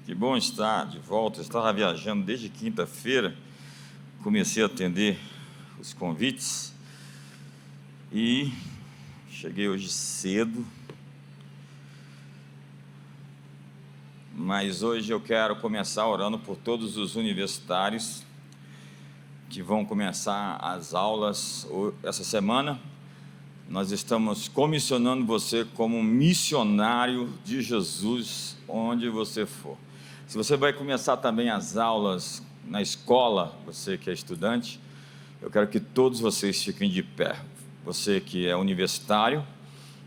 Que bom estar de volta. Eu estava viajando desde quinta-feira, comecei a atender os convites e cheguei hoje cedo. Mas hoje eu quero começar orando por todos os universitários que vão começar as aulas essa semana. Nós estamos comissionando você como missionário de Jesus, onde você for. Se você vai começar também as aulas na escola, você que é estudante, eu quero que todos vocês fiquem de pé. Você que é universitário,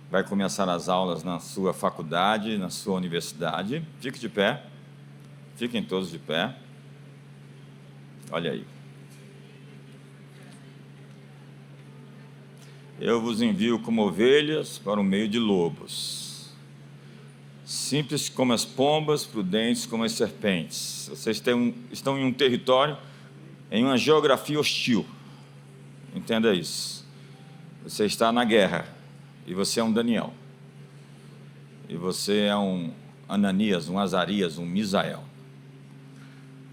vai começar as aulas na sua faculdade, na sua universidade. Fique de pé, fiquem todos de pé. Olha aí. Eu vos envio como ovelhas para o meio de lobos. Simples como as pombas, prudentes como as serpentes. Vocês estão em um território, em uma geografia hostil. Entenda isso. Você está na guerra. E você é um Daniel. E você é um Ananias, um Azarias, um Misael.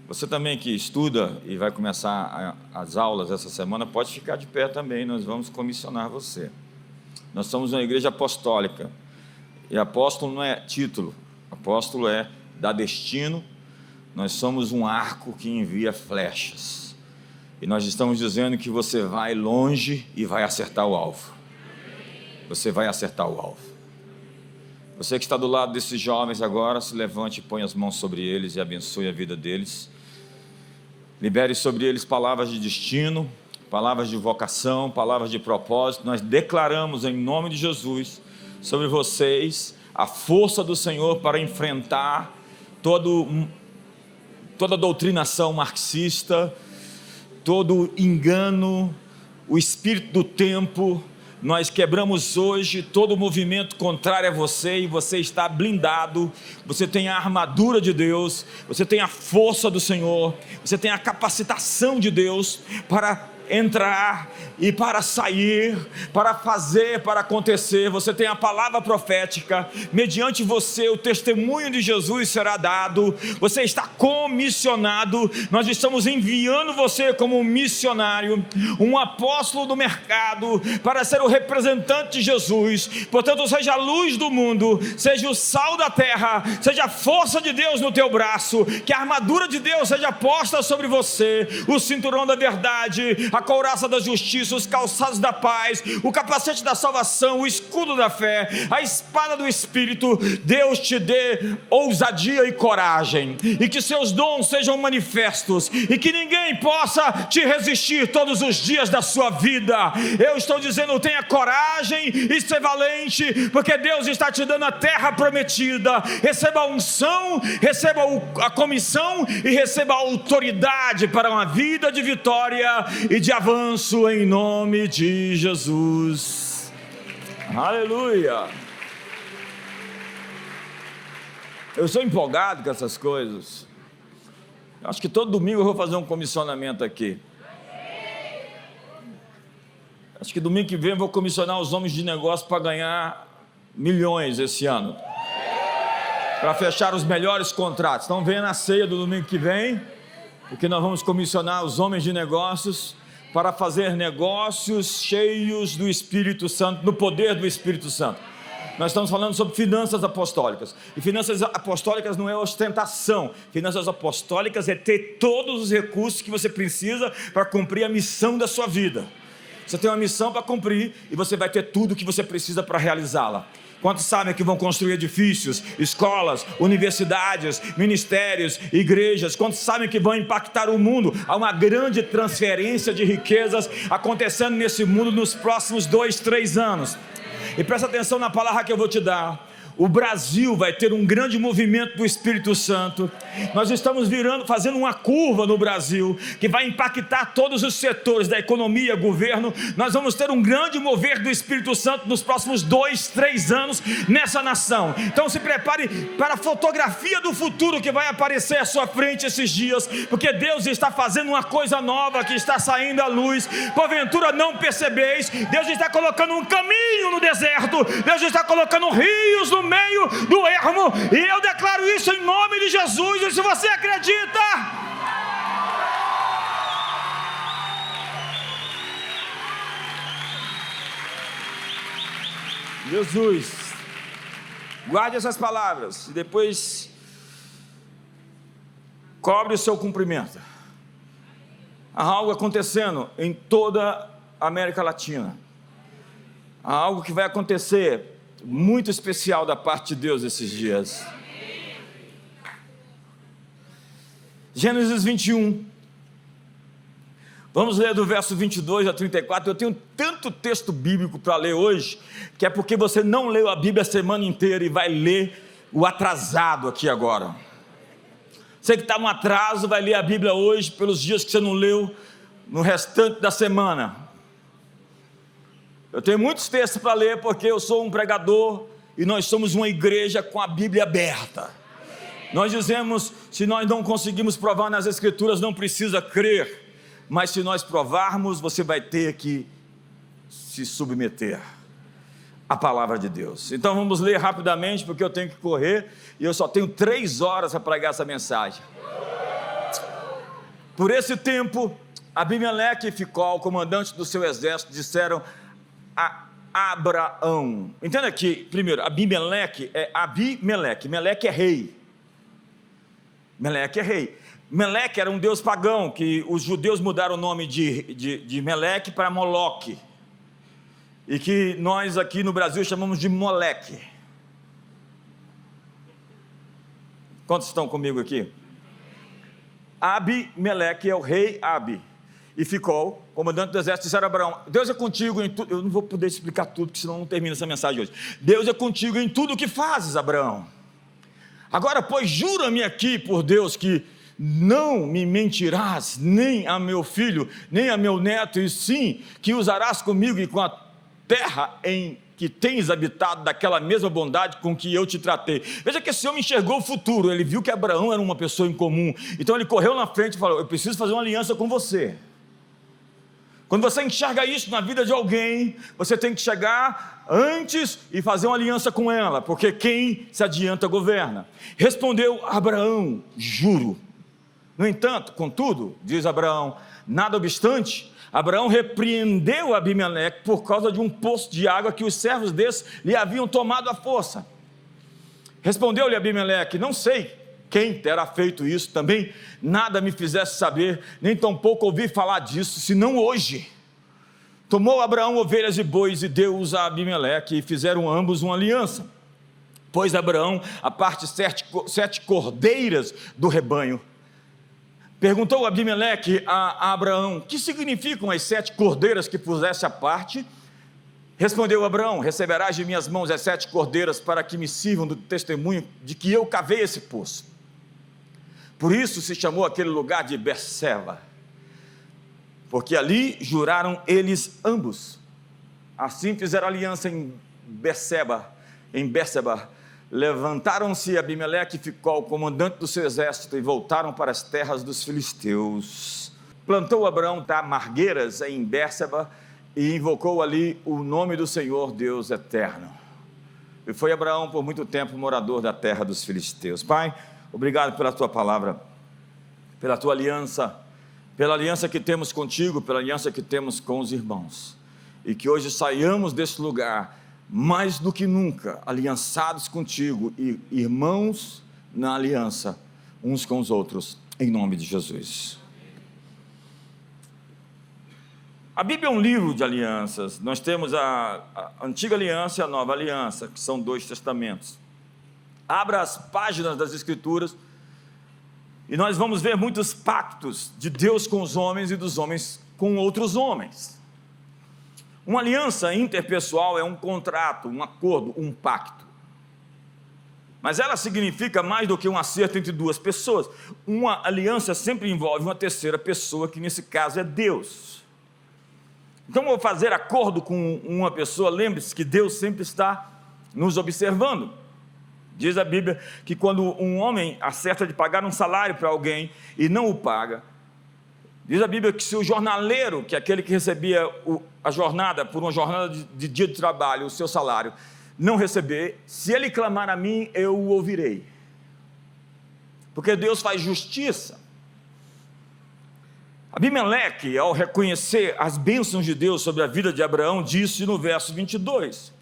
Você também que estuda e vai começar as aulas essa semana, pode ficar de pé também, nós vamos comissionar você. Nós somos uma igreja apostólica. E apóstolo não é título, apóstolo é dar destino. Nós somos um arco que envia flechas. E nós estamos dizendo que você vai longe e vai acertar o alvo. Você vai acertar o alvo. Você que está do lado desses jovens agora, se levante e põe as mãos sobre eles e abençoe a vida deles. Libere sobre eles palavras de destino, palavras de vocação, palavras de propósito. Nós declaramos em nome de Jesus sobre vocês a força do Senhor para enfrentar toda doutrinação marxista, todo engano, o espírito do tempo. Nós quebramos hoje todo o movimento contrário a você e você está blindado. Você tem a armadura de Deus, você tem a força do Senhor, você tem a capacitação de Deus para entrar e para sair, para fazer, para acontecer. Você tem a palavra profética, mediante você o testemunho de Jesus será dado. Você está comissionado. Nós estamos enviando você como um missionário, um apóstolo do mercado, para ser o representante de Jesus. Portanto, seja a luz do mundo, seja o sal da terra, seja a força de Deus no teu braço, que a armadura de Deus seja posta sobre você, o cinturão da verdade, a couraça da justiça, os calçados da paz, o capacete da salvação, o escudo da fé, a espada do Espírito. Deus te dê ousadia e coragem, e que seus dons sejam manifestos, e que ninguém possa te resistir todos os dias da sua vida. Eu estou dizendo, tenha coragem e ser valente, porque Deus está te dando a terra prometida. Receba a unção, receba a comissão e receba a autoridade para uma vida de vitória e de avanço em nome de Jesus. Aleluia. Eu sou empolgado com essas coisas. Acho que todo domingo eu vou fazer um comissionamento aqui. Acho que domingo que vem eu vou comissionar os homens de negócio para ganhar milhões esse ano, para fechar os melhores contratos. Então venha na ceia do domingo que vem, porque nós vamos comissionar os homens de negócios para fazer negócios cheios do Espírito Santo, no poder do Espírito Santo. Nós estamos falando sobre finanças apostólicas, e finanças apostólicas não é ostentação. Finanças apostólicas é ter todos os recursos que você precisa para cumprir a missão da sua vida. Você tem uma missão para cumprir e você vai ter tudo o que você precisa para realizá-la. Quantos sabem que vão construir edifícios, escolas, universidades, ministérios, igrejas? Quantos sabem que vão impactar o mundo? Há uma grande transferência de riquezas acontecendo nesse mundo nos próximos 2-3 anos. E presta atenção na palavra que eu vou te dar. O Brasil vai ter um grande movimento do Espírito Santo. Nós estamos fazendo uma curva no Brasil, que vai impactar todos os setores da economia, governo. Nós vamos ter um grande mover do Espírito Santo nos próximos 2-3 anos nessa nação. Então se prepare para a fotografia do futuro que vai aparecer à sua frente esses dias, porque Deus está fazendo uma coisa nova que está saindo à luz. Porventura não percebeis? Deus está colocando um caminho no deserto. Deus está colocando rios no meio do ermo, e eu declaro isso em nome de Jesus. E se você acredita, Jesus, guarde essas palavras e depois cobre o seu cumprimento. Há algo acontecendo em toda a América Latina. Há algo que vai acontecer muito especial da parte de Deus esses dias. Gênesis 21. Vamos ler do verso 22 a 34. Eu tenho tanto texto bíblico para ler hoje, que é porque você não leu a Bíblia a semana inteira e vai ler o atrasado aqui agora. Você que está no atraso vai ler a Bíblia hoje pelos dias que você não leu no restante da semana. Eu tenho muitos textos para ler porque eu sou um pregador e nós somos uma igreja com a Bíblia aberta. Nós dizemos, se nós não conseguimos provar nas Escrituras, não precisa crer. Mas se nós provarmos, você vai ter que se submeter à palavra de Deus. Então vamos ler rapidamente, porque eu tenho que correr, e eu só tenho 3 horas para pregar essa mensagem. Por esse tempo, Abimeleque e Ficol, comandante do seu exército, disseram a Abraão. Entenda aqui, primeiro, Abimeleque é Abimeleque. Meleque é rei. Meleque é rei. Meleque era um deus pagão, que os judeus mudaram o nome de Meleque para Moloque, e que nós aqui no Brasil chamamos de Moleque. Quantos estão comigo aqui? Abimeleque é o rei Abi, e Ficol, comandante do exército, disseram a Abraão: Deus é contigo em tudo. Eu não vou poder explicar tudo, porque senão não termina essa mensagem hoje. Deus é contigo em tudo o que fazes, Abraão. Agora, pois, jura-me aqui por Deus que não me mentirás, nem a meu filho, nem a meu neto, e sim que usarás comigo e com a terra em que tens habitado daquela mesma bondade com que eu te tratei. Veja que esse homem enxergou o futuro, ele viu que Abraão era uma pessoa incomum, então ele correu na frente e falou: eu preciso fazer uma aliança com você. Quando você enxerga isso na vida de alguém, você tem que chegar antes e fazer uma aliança com ela, porque quem se adianta governa. Respondeu Abraão: juro. No entanto, contudo, diz Abraão, nada obstante, Abraão repreendeu Abimeleque por causa de um poço de água que os servos desse lhe haviam tomado à força. Respondeu-lhe Abimeleque: não sei quem terá feito isso, também nada me fizesse saber, nem tampouco ouvi falar disso, senão hoje. Tomou Abraão ovelhas e bois e deu-os a Abimeleque, e fizeram ambos uma aliança. Pôs Abraão à parte 7 cordeiras do rebanho. Perguntou Abimeleque a Abraão: que significam as 7 cordeiras que puseste à parte? Respondeu Abraão: receberás de minhas mãos as 7 cordeiras para que me sirvam do testemunho de que eu cavei esse poço. Por isso se chamou aquele lugar de Berseba, porque ali juraram eles ambos. Assim fizeram aliança em Berseba. Levantaram-se Abimeleque e Ficol, comandante do seu exército, e voltaram para as terras dos filisteus. Plantou Abraão tamargueiras em Berseba e invocou ali o nome do Senhor Deus eterno. E foi Abraão por muito tempo morador da terra dos filisteus. Pai, obrigado pela tua palavra, pela tua aliança, pela aliança que temos contigo, pela aliança que temos com os irmãos, e que hoje saiamos desse lugar mais do que nunca aliançados contigo e irmãos na aliança uns com os outros, em nome de Jesus. A Bíblia é um livro de alianças. Nós temos a antiga aliança e a nova aliança, que são 2 testamentos. Abra as páginas das Escrituras e nós vamos ver muitos pactos de Deus com os homens e dos homens com outros homens. Uma aliança interpessoal é um contrato, um acordo, um pacto. Mas ela significa mais do que um acerto entre 2 pessoas. Uma aliança sempre envolve uma terceira pessoa, que nesse caso é Deus. Então, ao fazer acordo com uma pessoa, lembre-se que Deus sempre está nos observando. Diz a Bíblia que quando um homem acerta de pagar um salário para alguém e não o paga, diz a Bíblia que se o jornaleiro, que é aquele que recebia a jornada, por uma jornada de dia de trabalho, o seu salário, não receber, se ele clamar a mim, eu o ouvirei. Porque Deus faz justiça. Abimeleque, ao reconhecer as bênçãos de Deus sobre a vida de Abraão, disse no verso 22: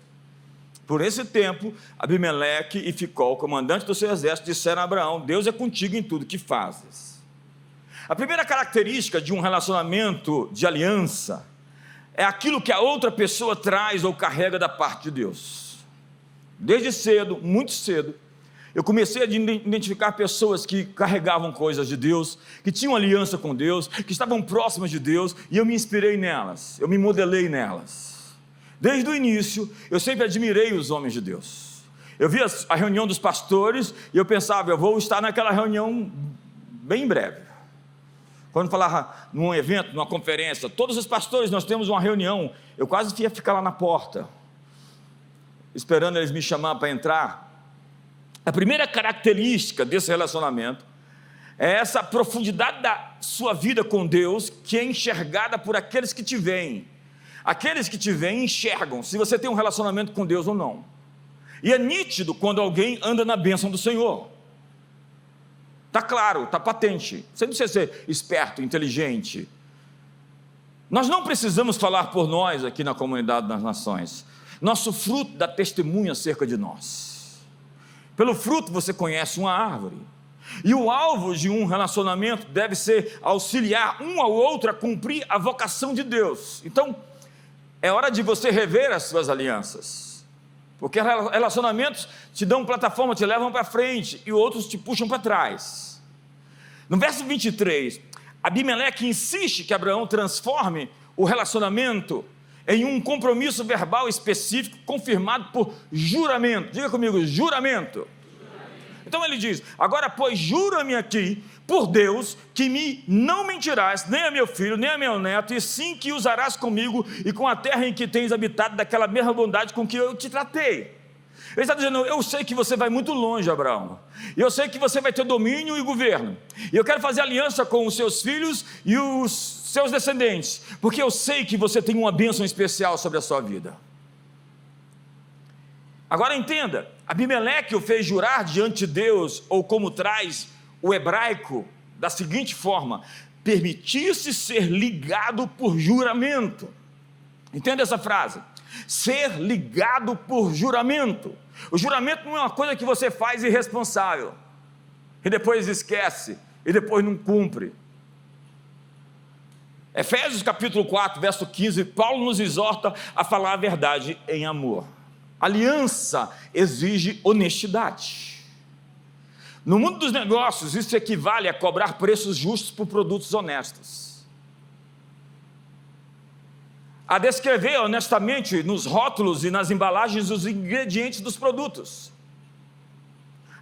por esse tempo, Abimeleque e Ficol, comandante do seu exército, disseram a Abraão: Deus é contigo em tudo que fazes. A primeira característica de um relacionamento de aliança é aquilo que a outra pessoa traz ou carrega da parte de Deus. Desde cedo, muito cedo, eu comecei a identificar pessoas que carregavam coisas de Deus, que tinham aliança com Deus, que estavam próximas de Deus, e eu me inspirei nelas, eu me modelei nelas. Desde o início, eu sempre admirei os homens de Deus. Eu via a reunião dos pastores e eu pensava: eu vou estar naquela reunião bem em breve. Quando falava num evento, numa conferência, todos os pastores, nós temos uma reunião, eu quase ia ficar lá na porta, esperando eles me chamar para entrar. A primeira característica desse relacionamento é essa profundidade da sua vida com Deus, que é enxergada por aqueles que te veem. Aqueles que te veem enxergam se você tem um relacionamento com Deus ou não. E é nítido quando alguém anda na bênção do Senhor. Está claro, está patente. Você não precisa ser esperto, inteligente. Nós não precisamos falar por nós aqui na Comunidade das Nações. Nosso fruto dá testemunho acerca de nós. Pelo fruto você conhece uma árvore. E o alvo de um relacionamento deve ser auxiliar um ao outro a cumprir a vocação de Deus. Então, é hora de você rever as suas alianças. Porque relacionamentos te dão plataforma, te levam para frente, e outros te puxam para trás. No verso 23, Abimeleque insiste que Abraão transforme o relacionamento em um compromisso verbal específico, confirmado por juramento. Diga comigo, juramento. Então ele diz: agora, pois, jura-me aqui, por Deus, que não mentirás, nem a meu filho, nem a meu neto, e sim que usarás comigo e com a terra em que tens habitado, daquela mesma bondade com que eu te tratei. Ele está dizendo: eu sei que você vai muito longe, Abraão, e eu sei que você vai ter domínio e governo, e eu quero fazer aliança com os seus filhos e os seus descendentes, porque eu sei que você tem uma bênção especial sobre a sua vida. Agora entenda, Abimeleque o fez jurar diante de Deus, ou como traz o hebraico, da seguinte forma: permitir-se ser ligado por juramento. Entenda essa frase: ser ligado por juramento. O juramento não é uma coisa que você faz irresponsável, e depois esquece, e depois não cumpre. Efésios capítulo 4, verso 15, Paulo nos exorta a falar a verdade em amor. Aliança exige honestidade. No mundo dos negócios, isso equivale a cobrar preços justos por produtos honestos, a descrever honestamente nos rótulos e nas embalagens os ingredientes dos produtos,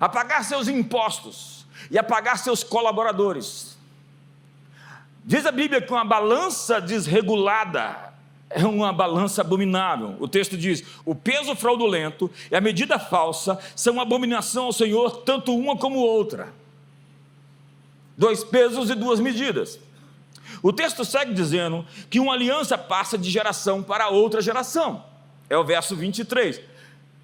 a pagar seus impostos e a pagar seus colaboradores. Diz a Bíblia que uma balança desregulada é uma balança abominável. O texto diz: o peso fraudulento e a medida falsa são uma abominação ao Senhor, tanto uma como outra. 2 pesos e 2 medidas. O texto segue dizendo que uma aliança passa de geração para outra geração. É o verso 23,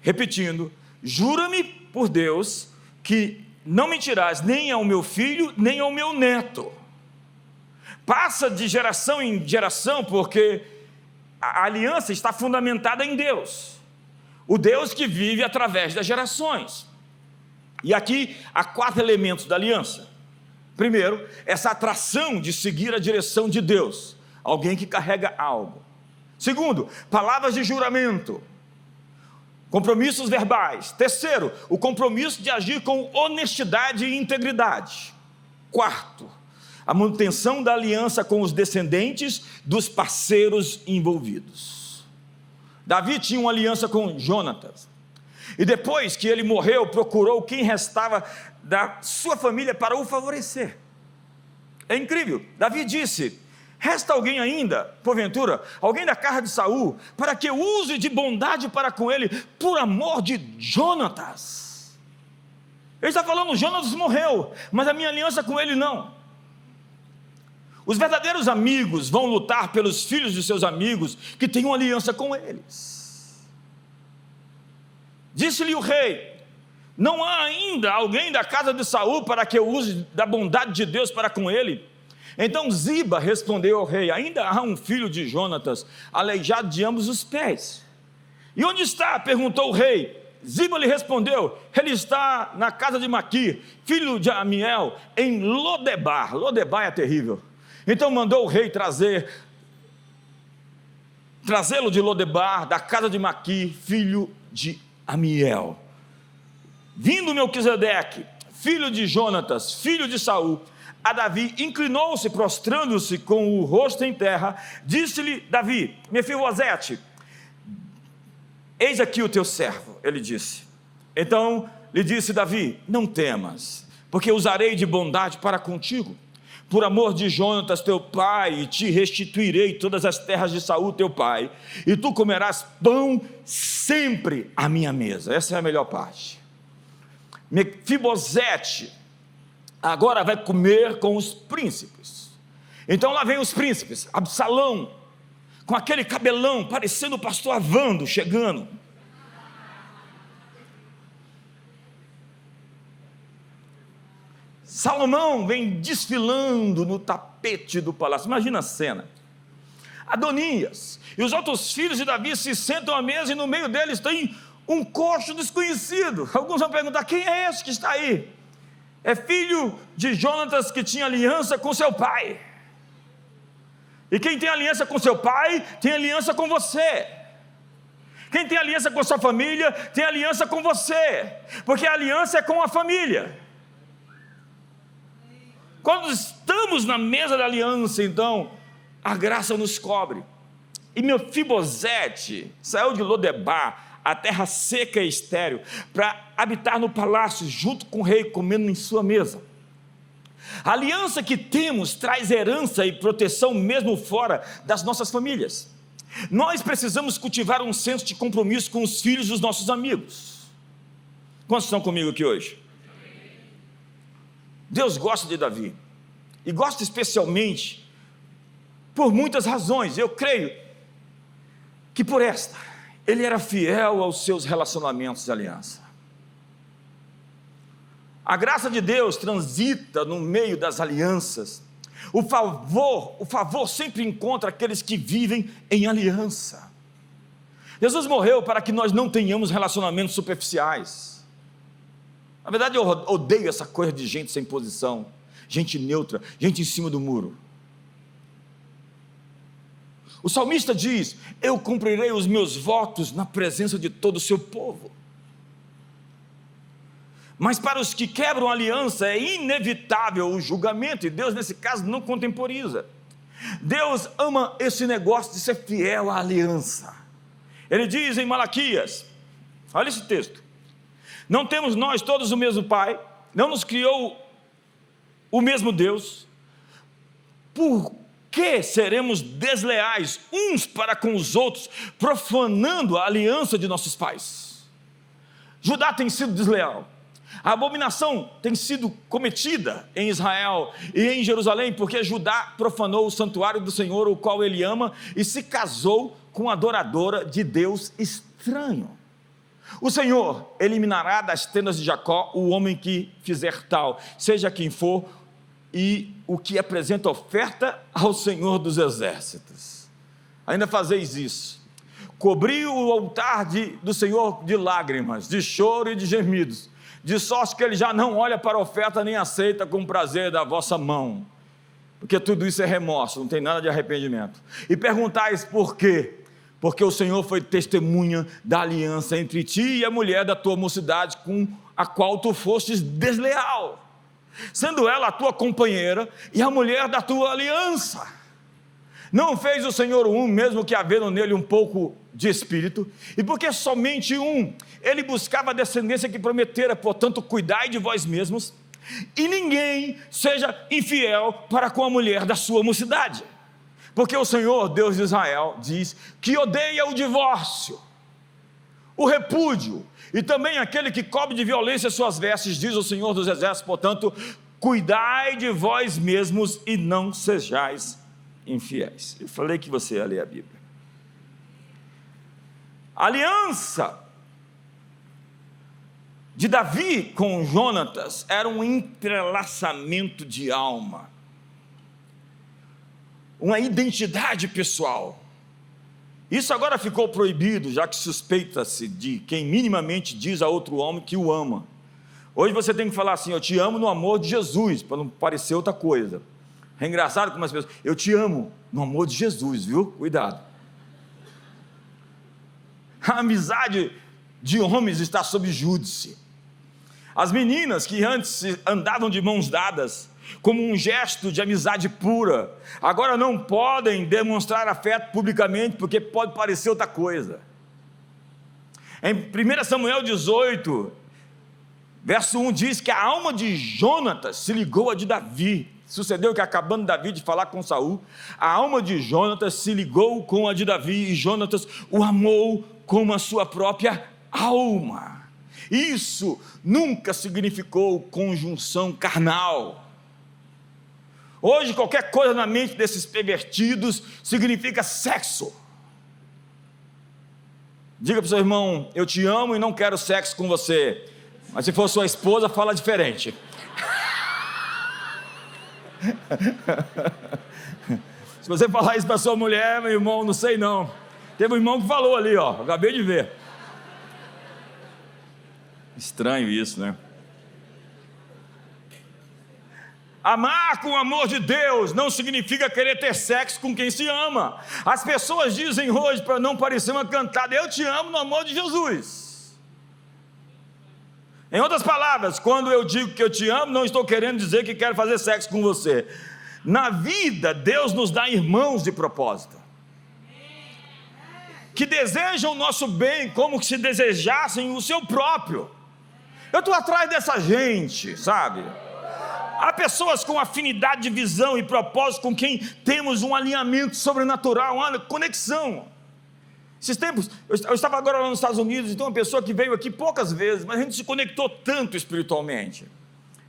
repetindo: jura-me por Deus que não mentirás nem ao meu filho, nem ao meu neto. Passa de geração em geração, porque a aliança está fundamentada em Deus, o Deus que vive através das gerações. E aqui há 4 elementos da aliança. Primeiro, essa atração de seguir a direção de Deus, alguém que carrega algo. Segundo, palavras de juramento, compromissos verbais. Terceiro, o compromisso de agir com honestidade e integridade. Quarto, a manutenção da aliança com os descendentes dos parceiros envolvidos. Davi tinha uma aliança com Jonatas, e depois que ele morreu, procurou quem restava da sua família para o favorecer. É incrível. Davi disse: resta alguém ainda, porventura, alguém da casa de Saul, para que eu use de bondade para com ele, por amor de Jonatas. Ele está falando: Jonatas morreu, mas a minha aliança com ele não. Os verdadeiros amigos vão lutar pelos filhos de seus amigos que têm uma aliança com eles. Disse-lhe o rei: não há ainda alguém da casa de Saul para que eu use da bondade de Deus para com ele? Então Ziba respondeu ao rei: ainda há um filho de Jonatas, aleijado de ambos os pés. E onde está? Perguntou o rei. Ziba lhe respondeu: ele está na casa de Maquir, filho de Amiel, em Lodebar. Lodebar é terrível. Então mandou o rei trazê-lo de Lodebar, da casa de Maquir, filho de Amiel. Vindo Melquisedeque, filho de Jonatas, filho de Saul, a Davi, inclinou-se, prostrando-se com o rosto em terra. Disse-lhe Davi: Mefibosete, eis aqui o teu servo, ele disse. Então lhe disse Davi: não temas, porque usarei de bondade para contigo, por amor de Jonatas teu pai, e te restituirei todas as terras de Saul teu pai, e tu comerás pão sempre à minha mesa. Essa é a melhor parte. Mefibosete agora vai comer com os príncipes. Então lá vem os príncipes, Absalão, com aquele cabelão, parecendo o pastor Avando, chegando. Salomão vem desfilando no tapete do palácio. Imagina a cena. Adonias e os outros filhos de Davi se sentam à mesa, e no meio deles tem um coxo desconhecido. Alguns vão perguntar: quem é esse que está aí? É filho de Jonatas, que tinha aliança com seu pai. E quem tem aliança com seu pai, tem aliança com você. Quem tem aliança com sua família, tem aliança com você, porque a aliança é com a família. Quando estamos na mesa da aliança, então a graça nos cobre. E Mefibosete saiu de Lodebar, a terra seca e estéril, para habitar no palácio junto com o rei, comendo em sua mesa. A aliança que temos traz herança e proteção mesmo fora das nossas famílias. Nós precisamos cultivar um senso de compromisso com os filhos dos nossos amigos. Quantos estão comigo aqui hoje? Deus gosta de Davi, e gosta especialmente por muitas razões. Eu creio que por esta, ele era fiel aos seus relacionamentos de aliança. A graça de Deus transita no meio das alianças. O favor sempre encontra aqueles que vivem em aliança. Jesus morreu para que nós não tenhamos relacionamentos superficiais. Na verdade, eu odeio essa coisa de gente sem posição, gente neutra, gente em cima do muro. O salmista diz: eu cumprirei os meus votos na presença de todo o seu povo. Mas para os que quebram a aliança é inevitável o julgamento, e Deus nesse caso não contemporiza. Deus ama esse negócio de ser fiel à aliança. Ele diz em Malaquias, olha esse texto: não temos nós todos o mesmo Pai? Não nos criou o mesmo Deus? Por que seremos desleais uns para com os outros, profanando a aliança de nossos pais? Judá tem sido desleal. A abominação tem sido cometida em Israel e em Jerusalém, porque Judá profanou o santuário do Senhor, o qual ele ama, e se casou com a adoradora de Deus estranho. O Senhor eliminará das tendas de Jacó o homem que fizer tal, seja quem for, e o que apresenta oferta ao Senhor dos exércitos. Ainda fazeis isso: cobri o altar do Senhor de lágrimas, de choro e de gemidos, de sorte que ele já não olha para a oferta nem aceita com prazer da vossa mão, porque tudo isso é remorso, não tem nada de arrependimento. E perguntais por quê? Porque o Senhor foi testemunha da aliança entre ti e a mulher da tua mocidade, com a qual tu fostes desleal, sendo ela a tua companheira e a mulher da tua aliança. Não fez o Senhor um, mesmo que havendo nele um pouco de espírito, e porque somente um, ele buscava a descendência que prometera. Portanto, cuidai de vós mesmos, e ninguém seja infiel para com a mulher da sua mocidade, porque o Senhor, Deus de Israel, diz que odeia o divórcio, o repúdio, e também aquele que cobre de violência suas vestes, diz o Senhor dos exércitos. Portanto, cuidai de vós mesmos e não sejais infiéis. Eu falei que você ia ler a Bíblia. Aliança de Davi com Jonatas era um entrelaçamento de alma, uma identidade pessoal. Isso agora ficou proibido, já que suspeita-se de quem minimamente diz a outro homem que o ama. Hoje você tem que falar assim: eu te amo no amor de Jesus, para não parecer outra coisa. É engraçado como as pessoas: eu te amo no amor de Jesus, viu? Cuidado. A amizade de homens está sob júdice. As meninas que antes andavam de mãos dadas, como um gesto de amizade pura, agora não podem demonstrar afeto publicamente, porque pode parecer outra coisa. Em 1 Samuel 18, verso 1 diz que a alma de Jonatas se ligou à de Davi. Sucedeu que, acabando Davi de falar com Saul, a alma de Jonatas se ligou com a de Davi, e Jonatas o amou como a sua própria alma. Isso nunca significou conjunção carnal. Hoje, qualquer coisa na mente desses pervertidos significa sexo. Diga para o seu irmão: eu te amo e não quero sexo com você. Mas se for sua esposa, fala diferente. Se você falar isso para sua mulher, meu irmão, não sei não. Teve um irmão que falou ali, ó, acabei de ver. Estranho isso, né? Amar com o amor de Deus não significa querer ter sexo com quem se ama. As pessoas dizem hoje, para não parecer uma cantada: eu te amo no amor de Jesus. Em outras palavras, quando eu digo que eu te amo, não estou querendo dizer que quero fazer sexo com você. Na vida, Deus nos dá irmãos de propósito, que desejam o nosso bem como se desejassem o seu próprio. Eu estou atrás dessa gente, sabe? Há pessoas com afinidade de visão e propósito, com quem temos um alinhamento sobrenatural, uma conexão. Esses tempos, eu estava agora lá nos Estados Unidos, e tem uma pessoa que veio aqui poucas vezes, mas a gente se conectou tanto espiritualmente.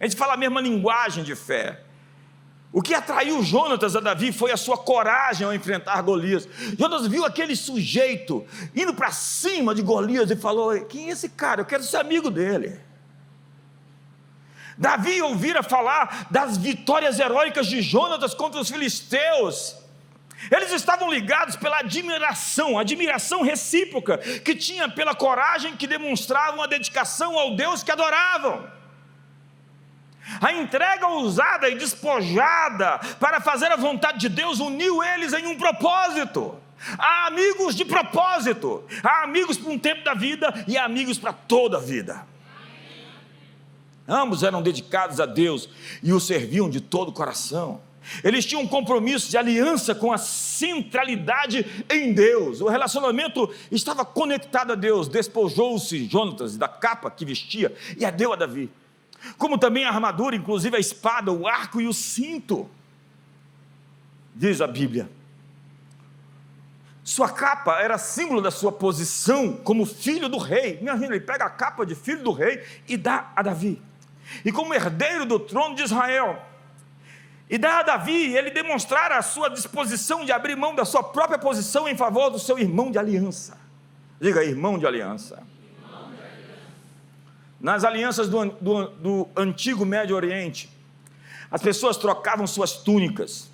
A gente fala a mesma linguagem de fé. O que atraiu Jonatas a Davi foi a sua coragem ao enfrentar Golias. Jonatas viu aquele sujeito indo para cima de Golias e falou: quem é esse cara? Eu quero ser amigo dele. Davi ouvira falar das vitórias heróicas de Jonatas contra os filisteus. Eles estavam ligados pela admiração recíproca que tinha pela coragem que demonstravam, a dedicação ao Deus que adoravam. A entrega ousada e despojada para fazer a vontade de Deus uniu eles em um propósito. Há amigos de propósito, há amigos para um tempo da vida e há amigos para toda a vida. Ambos eram dedicados a Deus e o serviam de todo o coração. Eles tinham um compromisso de aliança com a centralidade em Deus. O relacionamento estava conectado a Deus. Despojou-se Jonatas da capa que vestia e a deu a Davi, como também a armadura, inclusive a espada, o arco e o cinto. Diz a Bíblia: sua capa era símbolo da sua posição como filho do rei. Imagina, ele pega a capa de filho do rei e dá a Davi, e como herdeiro do trono de Israel, e dá a Davi, ele demonstrar a sua disposição de abrir mão da sua própria posição em favor do seu irmão de aliança. Diga: irmão de aliança. Nas alianças do antigo Médio Oriente, as pessoas trocavam suas túnicas,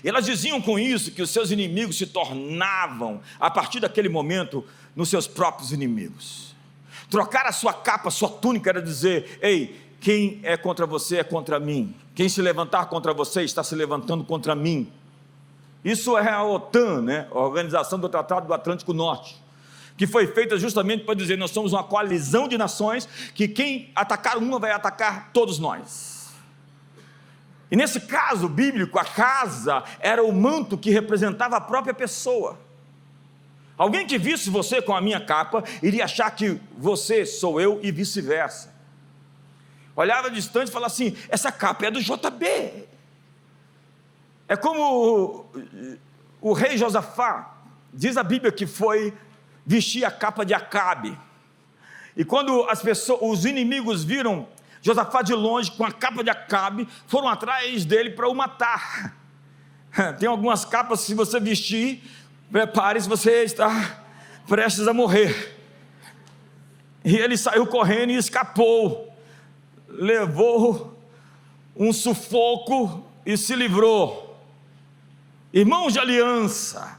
e elas diziam com isso que os seus inimigos se tornavam, a partir daquele momento, nos seus próprios inimigos. Trocar a sua capa, a sua túnica, era dizer: ei, quem é contra você é contra mim. Quem se levantar contra você está se levantando contra mim. Isso é a OTAN, né? A Organização do Tratado do Atlântico Norte, que foi feita justamente para dizer: nós somos uma coalizão de nações, que quem atacar uma vai atacar todos nós. E nesse caso bíblico, a casa era o manto que representava a própria pessoa. Alguém que visse você com a minha capa iria achar que você sou eu e vice-versa. Olhava distante e falava assim: essa capa é do JB. É como o rei Josafá, diz a Bíblia que foi vestir a capa de Acabe. E quando os inimigos viram Josafá de longe com a capa de Acabe, foram atrás dele para o matar. Tem algumas capas, se você vestir, prepare-se, você está prestes a morrer. E ele saiu correndo e escapou, levou um sufoco e se livrou. Irmãos de aliança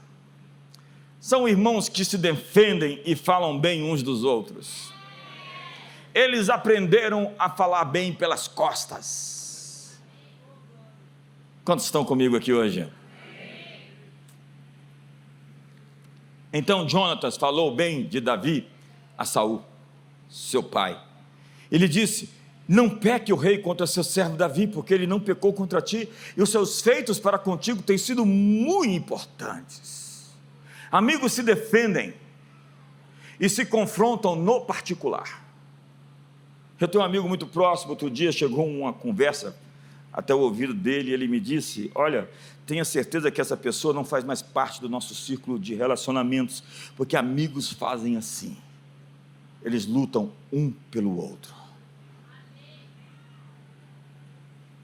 são irmãos que se defendem e falam bem uns dos outros. Eles aprenderam a falar bem pelas costas. Quantos estão comigo aqui hoje? Então Jonatas falou bem de Davi a Saul, seu pai. Ele disse: não peque o rei contra seu servo Davi, porque ele não pecou contra ti, e os seus feitos para contigo têm sido muito importantes. Amigos se defendem e se confrontam no particular. Eu tenho um amigo muito próximo, outro dia chegou uma conversa até o ouvido dele, e ele me disse: olha, tenha certeza que essa pessoa não faz mais parte do nosso círculo de relacionamentos, porque amigos fazem assim, eles lutam um pelo outro.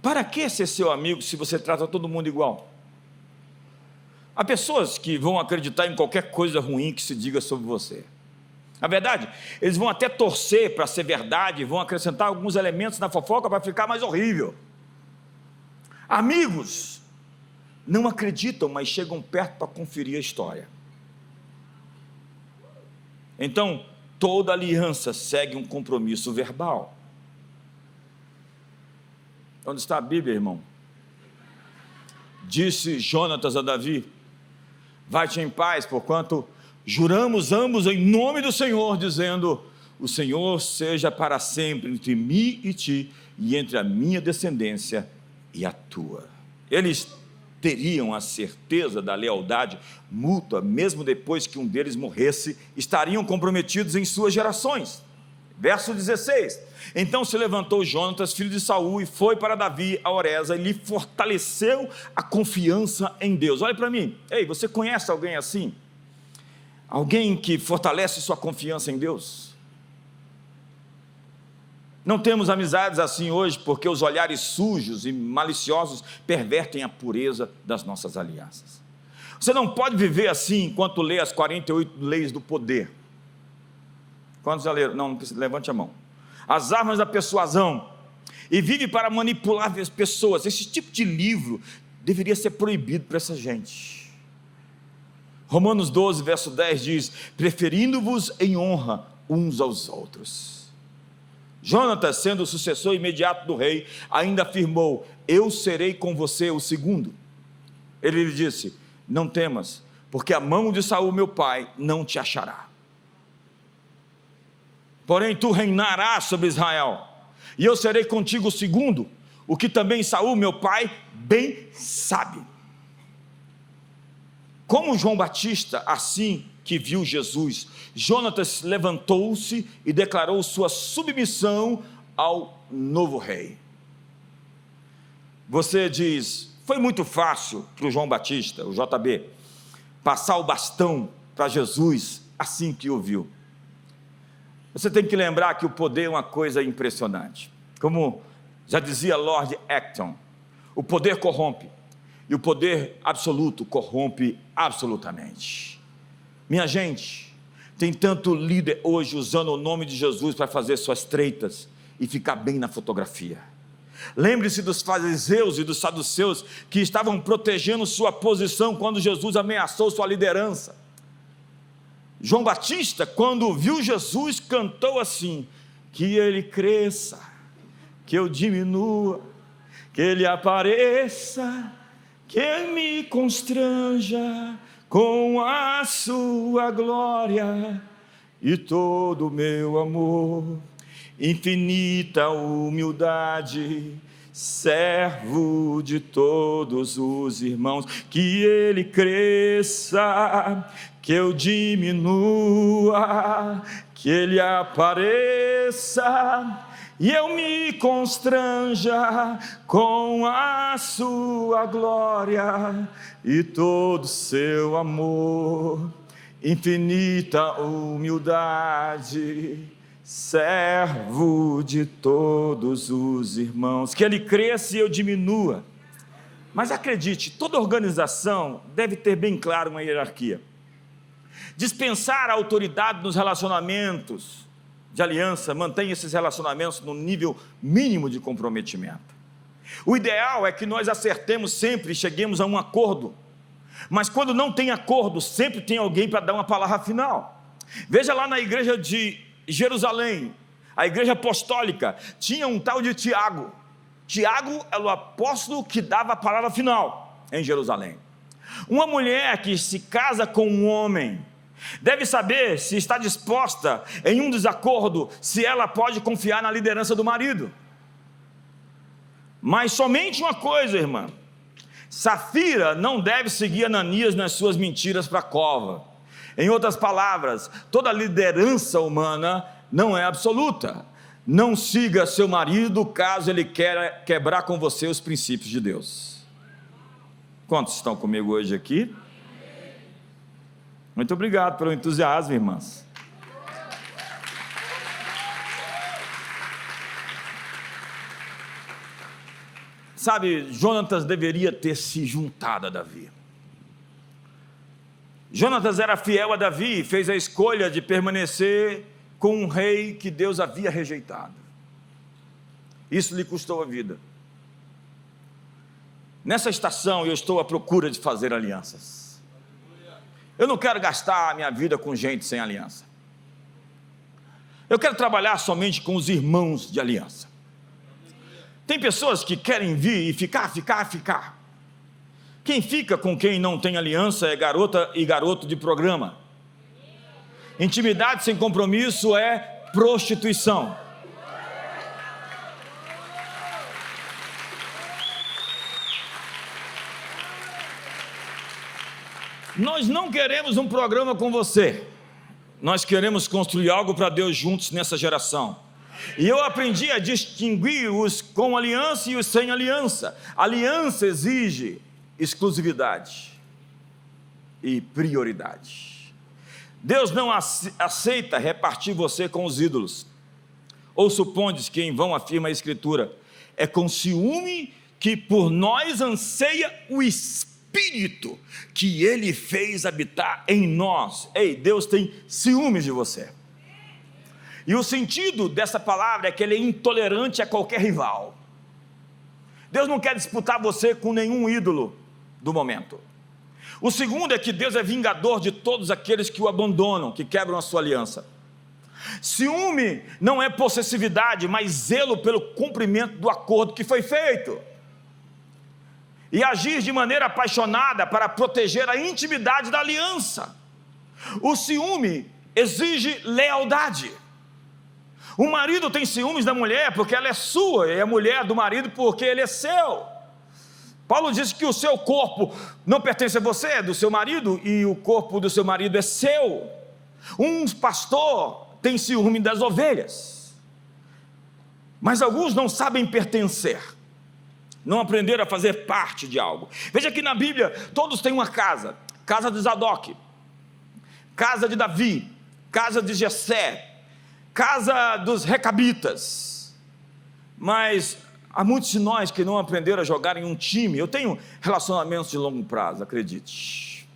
Para que ser seu amigo se você trata todo mundo igual? Há pessoas que vão acreditar em qualquer coisa ruim que se diga sobre você. Na verdade, eles vão até torcer para ser verdade, vão acrescentar alguns elementos na fofoca para ficar mais horrível. Amigos não acreditam, mas chegam perto para conferir a história. Então, toda aliança segue um compromisso verbal. Onde está a Bíblia, irmão? Disse Jonatas a Davi: vai-te em paz, porquanto juramos ambos em nome do Senhor, dizendo: o Senhor seja para sempre entre mim e ti, e entre a minha descendência e a tua. Eles teriam a certeza da lealdade mútua, mesmo depois que um deles morresse, estariam comprometidos em suas gerações. Verso 16: então se levantou Jonatas, filho de Saul, e foi para Davi a Oreza, e lhe fortaleceu a confiança em Deus. Olha para mim, ei, você conhece alguém assim? Alguém que fortalece sua confiança em Deus? Não temos amizades assim hoje, porque os olhares sujos e maliciosos pervertem a pureza das nossas alianças. Você não pode viver assim enquanto lê as 48 leis do poder. Quantos já leram? Não precisa, levante a mão. As armas da persuasão, e vive para manipular as pessoas. Esse tipo de livro deveria ser proibido para essa gente. Romanos 12, verso 10 diz: preferindo-vos em honra uns aos outros. Jonatas, sendo o sucessor imediato do rei, ainda afirmou: eu serei com você o segundo. Ele lhe disse: não temas, porque a mão de Saul meu pai não te achará. Porém tu reinarás sobre Israel, e eu serei contigo o segundo, o que também Saul meu pai bem sabe. Como João Batista, assim que viu Jesus, Jonatas levantou-se e declarou sua submissão ao novo rei. Você diz: foi muito fácil para o João Batista, o JB, passar o bastão para Jesus assim que o viu. Você tem que lembrar que o poder é uma coisa impressionante. Como já dizia Lord Acton, o poder corrompe, e o poder absoluto corrompe absolutamente. Minha gente, tem tanto líder hoje usando o nome de Jesus para fazer suas treitas e ficar bem na fotografia. Lembre-se dos fariseus e dos saduceus que estavam protegendo sua posição quando Jesus ameaçou sua liderança. João Batista, quando viu Jesus, cantou assim: que ele cresça, que eu diminua, que ele apareça, que me constranja com a sua glória e todo o meu amor, infinita humildade, servo de todos os irmãos, que ele cresça, que eu diminua, que ele apareça e eu me constranja com a sua glória e todo o seu amor, infinita humildade, servo de todos os irmãos. Que ele cresça e eu diminua. Mas acredite, toda organização deve ter bem claro uma hierarquia. Dispensar a autoridade nos relacionamentos de aliança, mantenha esses relacionamentos no nível mínimo de comprometimento. O ideal é que nós acertemos sempre e cheguemos a um acordo. Mas quando não tem acordo, sempre tem alguém para dar uma palavra final. Veja lá na igreja de Jerusalém, a igreja apostólica, tinha um tal de Tiago. Tiago era o apóstolo que dava a palavra final em Jerusalém. Uma mulher que se casa com um homem deve saber se está disposta em um desacordo, se ela pode confiar na liderança do marido. Mas somente uma coisa, irmã: Safira não deve seguir Ananias nas suas mentiras para a cova. Em outras palavras, toda liderança humana não é absoluta. Não siga seu marido caso ele queira quebrar com você os princípios de Deus. Quantos estão comigo hoje aqui? Muito obrigado pelo entusiasmo, irmãs. Sabe, Jonatas deveria ter se juntado a Davi. Jonatas era fiel a Davi e fez a escolha de permanecer com um rei que Deus havia rejeitado. Isso lhe custou a vida. Nessa estação eu estou à procura de fazer alianças. Eu não quero gastar a minha vida com gente sem aliança. Eu quero trabalhar somente com os irmãos de aliança. Tem pessoas que querem vir e ficar. Quem fica com quem não tem aliança é garota e garoto de programa. Intimidade sem compromisso é prostituição. Nós não queremos um programa com você. Nós queremos construir algo para Deus juntos nessa geração. E eu aprendi a distinguir os com aliança e os sem aliança. Aliança exige exclusividade e prioridade. Deus não aceita repartir você com os ídolos. Ou supondes que em vão afirma a Escritura: é com ciúme que por nós anseia o Espírito que Ele fez habitar em nós. Ei, Deus tem ciúmes de você. E o sentido dessa palavra é que Ele é intolerante a qualquer rival. Deus não quer disputar você com nenhum ídolo do momento. O segundo é que Deus é vingador de todos aqueles que o abandonam, que quebram a sua aliança. Ciúme não é possessividade, mas zelo pelo cumprimento do acordo que foi feito. E agir de maneira apaixonada para proteger a intimidade da aliança. O ciúme exige lealdade. O marido tem ciúmes da mulher porque ela é sua, e a mulher do marido porque ele é seu. Paulo disse que o seu corpo não pertence a você, é do seu marido, e o corpo do seu marido é seu. Um pastor tem ciúme das ovelhas, mas alguns não sabem pertencer, não aprenderam a fazer parte de algo. Veja que na Bíblia todos têm uma casa: casa de Zadok, casa de Davi, casa de Jessé, casa dos recabitas. Mas há muitos de nós que não aprenderam a jogar em um time. Eu tenho relacionamentos de longo prazo, acredite.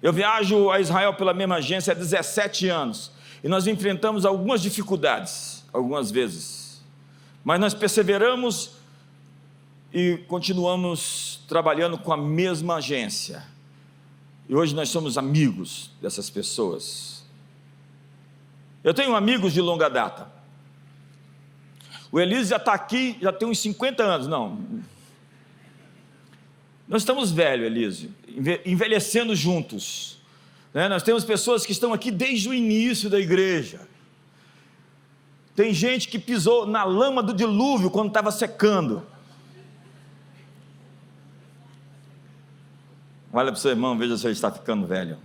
Eu viajo a Israel pela mesma agência há 17 anos, e nós enfrentamos algumas dificuldades, algumas vezes, mas nós perseveramos e continuamos trabalhando com a mesma agência, e hoje nós somos amigos dessas pessoas. Eu tenho amigos de longa data. O Elísio já está aqui, já tem uns 50 anos, não. Nós estamos velhos, Elísio, envelhecendo juntos. Nós temos pessoas que estão aqui desde o início da igreja. Tem gente que pisou na lama do dilúvio quando estava secando. Olha para o seu irmão, veja se ele está ficando velho.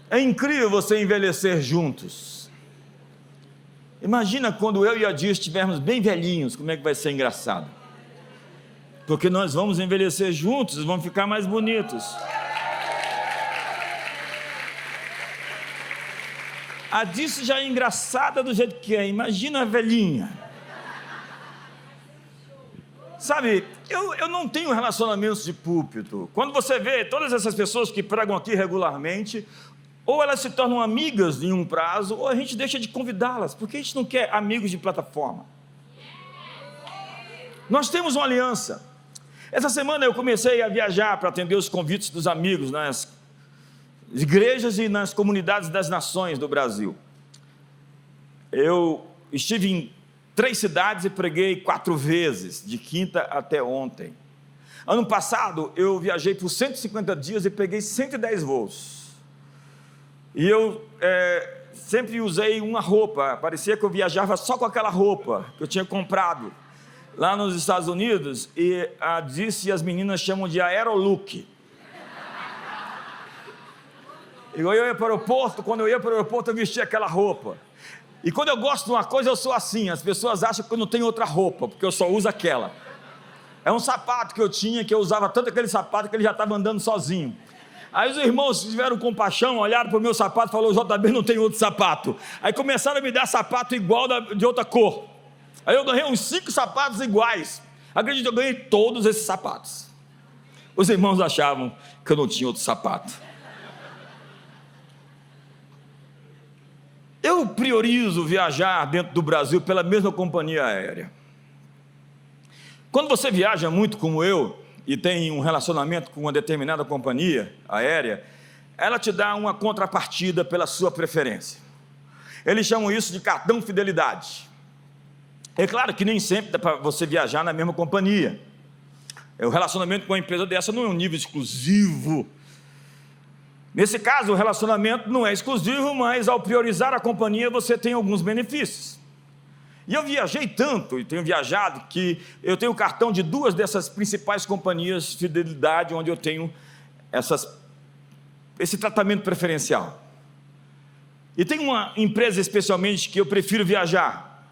É incrível você envelhecer juntos. Imagina quando eu e a Dia estivermos bem velhinhos, como é que vai ser engraçado. Porque nós vamos envelhecer juntos, vamos ficar mais bonitos. A Dice já é engraçada do jeito que é, imagina a velhinha. Sabe, eu não tenho relacionamentos de púlpito. Quando você vê todas essas pessoas que pregam aqui regularmente, ou elas se tornam amigas em um prazo, ou a gente deixa de convidá-las, porque a gente não quer amigos de plataforma. Nós temos uma aliança. Essa semana eu comecei a viajar para atender os convites dos amigos nas igrejas e nas comunidades das nações do Brasil. Eu estive em 3 cidades e preguei 4 vezes, de quinta até ontem. Ano passado eu viajei por 150 dias e peguei 110 voos. E eu sempre usei uma roupa, parecia que eu viajava só com aquela roupa que eu tinha comprado lá nos Estados Unidos, e a Dice e as meninas chamam de aerolook. E eu ia para o aeroporto, quando eu ia para o aeroporto eu vestia aquela roupa. E quando eu gosto de uma coisa eu sou assim, as pessoas acham que eu não tenho outra roupa, porque eu só uso aquela. É um sapato que eu tinha, que eu usava tanto aquele sapato que ele já estava andando sozinho. Aí os irmãos tiveram compaixão, olharam para o meu sapato e falaram: JB não tem outro sapato. Aí começaram a me dar sapato igual de outra cor. Aí eu ganhei uns 5 sapatos iguais. Acredito, eu ganhei todos esses sapatos. Os irmãos achavam que eu não tinha outro sapato. Eu priorizo viajar dentro do Brasil pela mesma companhia aérea. Quando você viaja muito como eu, e tem um relacionamento com uma determinada companhia aérea, ela te dá uma contrapartida pela sua preferência. Eles chamam isso de cartão fidelidade. É claro que nem sempre dá para você viajar na mesma companhia. O relacionamento com uma empresa dessa não é um nível exclusivo. Nesse caso, o relacionamento não é exclusivo, mas ao priorizar a companhia, você tem alguns benefícios. E eu viajei tanto, e tenho viajado, que eu tenho cartão de 2 dessas principais companhias de fidelidade, onde eu tenho esse tratamento preferencial. E tem uma empresa especialmente que eu prefiro viajar.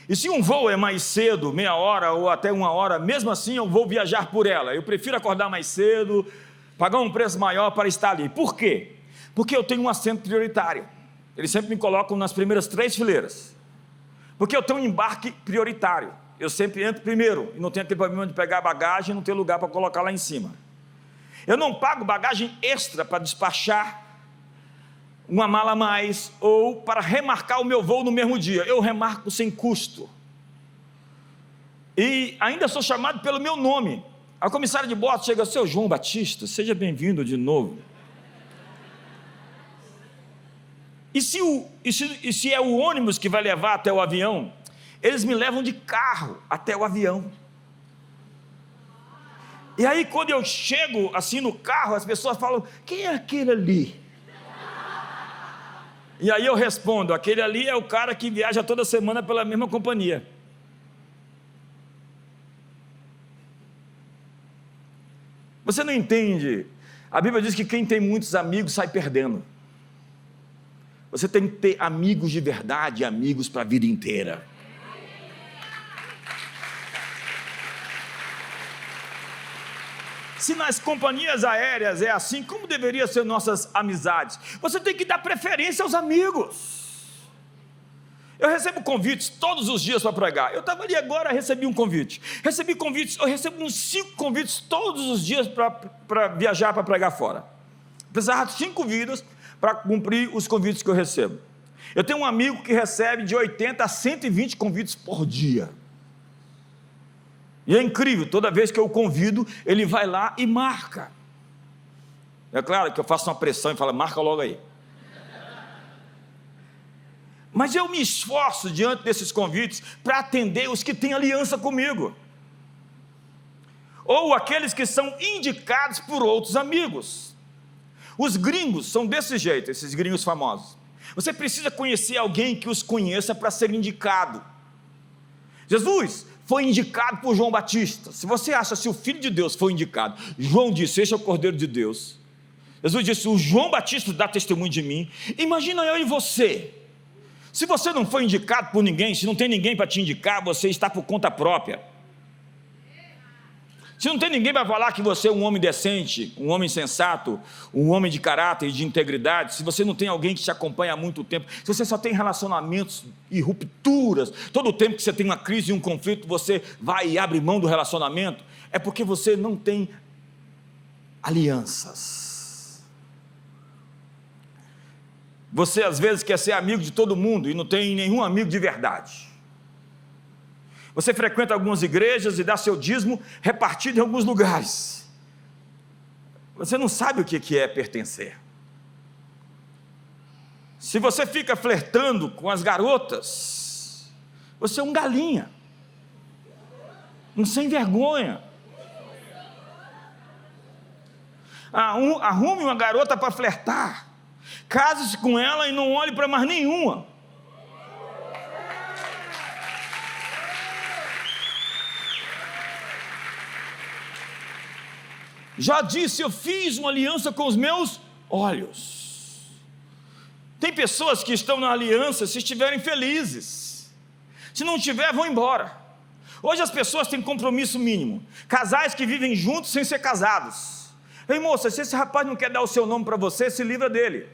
E se um voo é mais cedo, meia hora ou até 1 hora, mesmo assim eu vou viajar por ela. Eu prefiro acordar mais cedo, pagar um preço maior para estar ali. Por quê? Porque eu tenho um assento prioritário. Eles sempre me colocam nas primeiras 3 fileiras. Porque eu tenho um embarque prioritário. Eu sempre entro primeiro e não tenho aquele problema de pegar bagagem e não ter lugar para colocar lá em cima. Eu não pago bagagem extra para despachar uma mala a mais ou para remarcar o meu voo no mesmo dia. Eu remarco sem custo. E ainda sou chamado pelo meu nome. A comissária de bordo chega: seu João Batista, seja bem-vindo de novo. E se é o ônibus que vai levar até o avião, eles me levam de carro até o avião. E aí quando eu chego assim no carro, as pessoas falam: quem é aquele ali? E aí eu respondo: aquele ali é o cara que viaja toda semana pela mesma companhia. Você não entende? A Bíblia diz que quem tem muitos amigos sai perdendo. Você tem que ter amigos de verdade, amigos para a vida inteira. Se nas companhias aéreas é assim, como deveriam ser nossas amizades? Você tem que dar preferência aos amigos. Eu recebo convites todos os dias para pregar. Eu estava ali agora, recebi um convite. Recebi convites, eu recebo uns 5 convites todos os dias para viajar, para pregar fora. Precisava de 5 vidas para cumprir os convites que eu recebo. Eu tenho um amigo que recebe de 80 a 120 convites por dia. E é incrível, toda vez que eu o convido, ele vai lá e marca. É claro que eu faço uma pressão e falo: marca logo aí. Mas eu me esforço diante desses convites para atender os que têm aliança comigo, ou aqueles que são indicados por outros amigos. Os gringos são desse jeito, esses gringos famosos. Você precisa conhecer alguém que os conheça para ser indicado. Jesus foi indicado por João Batista. Se você acha, se o Filho de Deus foi indicado, João disse: este é o Cordeiro de Deus. Jesus disse: o João Batista dá testemunho de mim. Imagina eu e você. Se você não foi indicado por ninguém, se não tem ninguém para te indicar, você está por conta própria. Se não tem ninguém para falar que você é um homem decente, um homem sensato, um homem de caráter e de integridade, se você não tem alguém que te acompanha há muito tempo, se você só tem relacionamentos e rupturas, todo o tempo que você tem uma crise e um conflito, você vai e abre mão do relacionamento, é porque você não tem alianças. Você às vezes quer ser amigo de todo mundo e não tem nenhum amigo de verdade. Você frequenta algumas igrejas e dá seu dízimo repartido em alguns lugares. Você não sabe o que é pertencer. Se você fica flertando com as garotas, você é um galinha, um sem vergonha. Arrume uma garota para flertar, case-se com ela e não olhe para mais nenhuma. Já disse, eu fiz uma aliança com os meus olhos. Tem pessoas que estão na aliança se estiverem felizes, se não tiver, vão embora. Hoje as pessoas têm compromisso mínimo, casais que vivem juntos sem ser casados. Ei moça, se esse rapaz não quer dar o seu nome para você, se livra dele.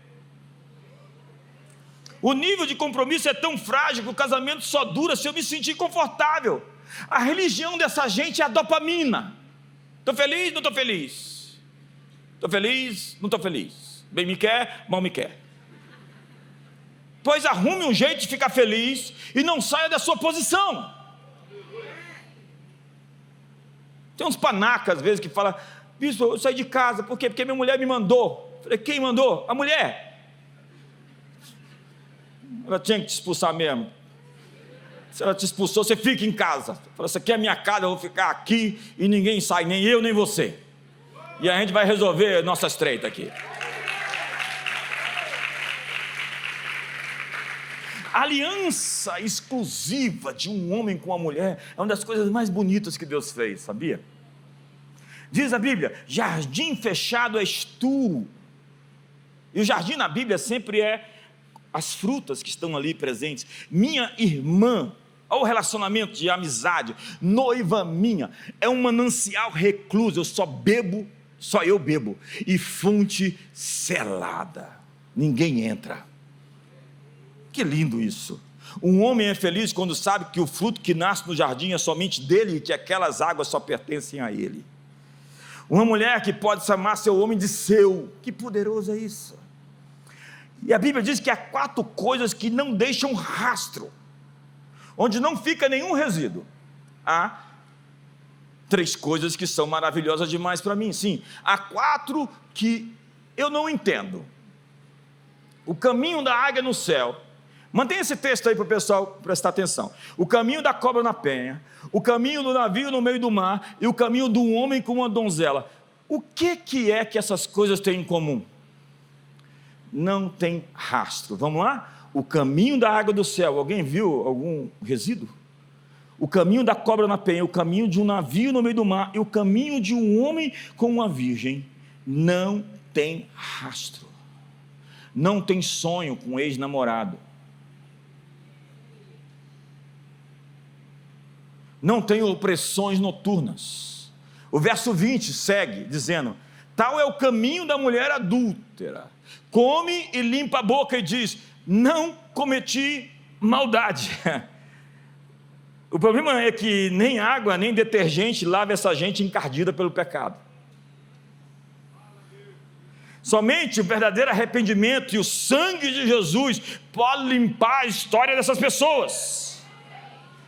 O nível de compromisso é tão frágil que o casamento só dura se eu me sentir confortável. A religião dessa gente é a dopamina. Estou feliz, não estou feliz. Estou feliz, não estou feliz. Bem me quer, mal me quer. Pois arrume um jeito de ficar feliz e não saia da sua posição. Tem uns panacas às vezes que falam: bispo, eu saí de casa, por quê? Porque minha mulher me mandou. Eu falei: quem mandou? A mulher. Ela tinha que te expulsar mesmo. Se ela te expulsou, você fica em casa. Fala: essa aqui é a minha casa, eu vou ficar aqui e ninguém sai, nem eu, nem você. E a gente vai resolver nossas tretas aqui. A aliança exclusiva de um homem com uma mulher é uma das coisas mais bonitas que Deus fez, sabia? Diz a Bíblia: jardim fechado és tu. E o jardim na Bíblia sempre é as frutas que estão ali presentes. Minha irmã, olha o relacionamento de amizade. Noiva minha, é um manancial recluso. Eu só bebo, só eu bebo, e fonte selada, ninguém entra. Que lindo isso. Um homem é feliz quando sabe que o fruto que nasce no jardim é somente dele e que aquelas águas só pertencem a ele. Uma mulher que pode chamar seu homem de seu. Que poderoso é isso. E a Bíblia diz que há 4 coisas que não deixam rastro, onde não fica nenhum resíduo. Há 3 coisas que são maravilhosas demais para mim. Sim, há 4 que eu não entendo. O caminho da águia no céu. Mantenha esse texto aí para o pessoal prestar atenção. O caminho da cobra na penha, o caminho do navio no meio do mar e o caminho do homem com uma donzela. O que é que essas coisas têm em comum? Não tem rastro. Vamos lá? O caminho da água do céu. Alguém viu algum resíduo? O caminho da cobra na penha, o caminho de um navio no meio do mar e o caminho de um homem com uma virgem. Não tem rastro. Não tem sonho com ex-namorado. Não tem opressões noturnas. O verso 20 segue dizendo: tal é o caminho da mulher adúltera, come e limpa a boca e diz: não cometi maldade. O problema é que nem água, nem detergente lava essa gente encardida pelo pecado. Somente o verdadeiro arrependimento e o sangue de Jesus pode limpar a história dessas pessoas.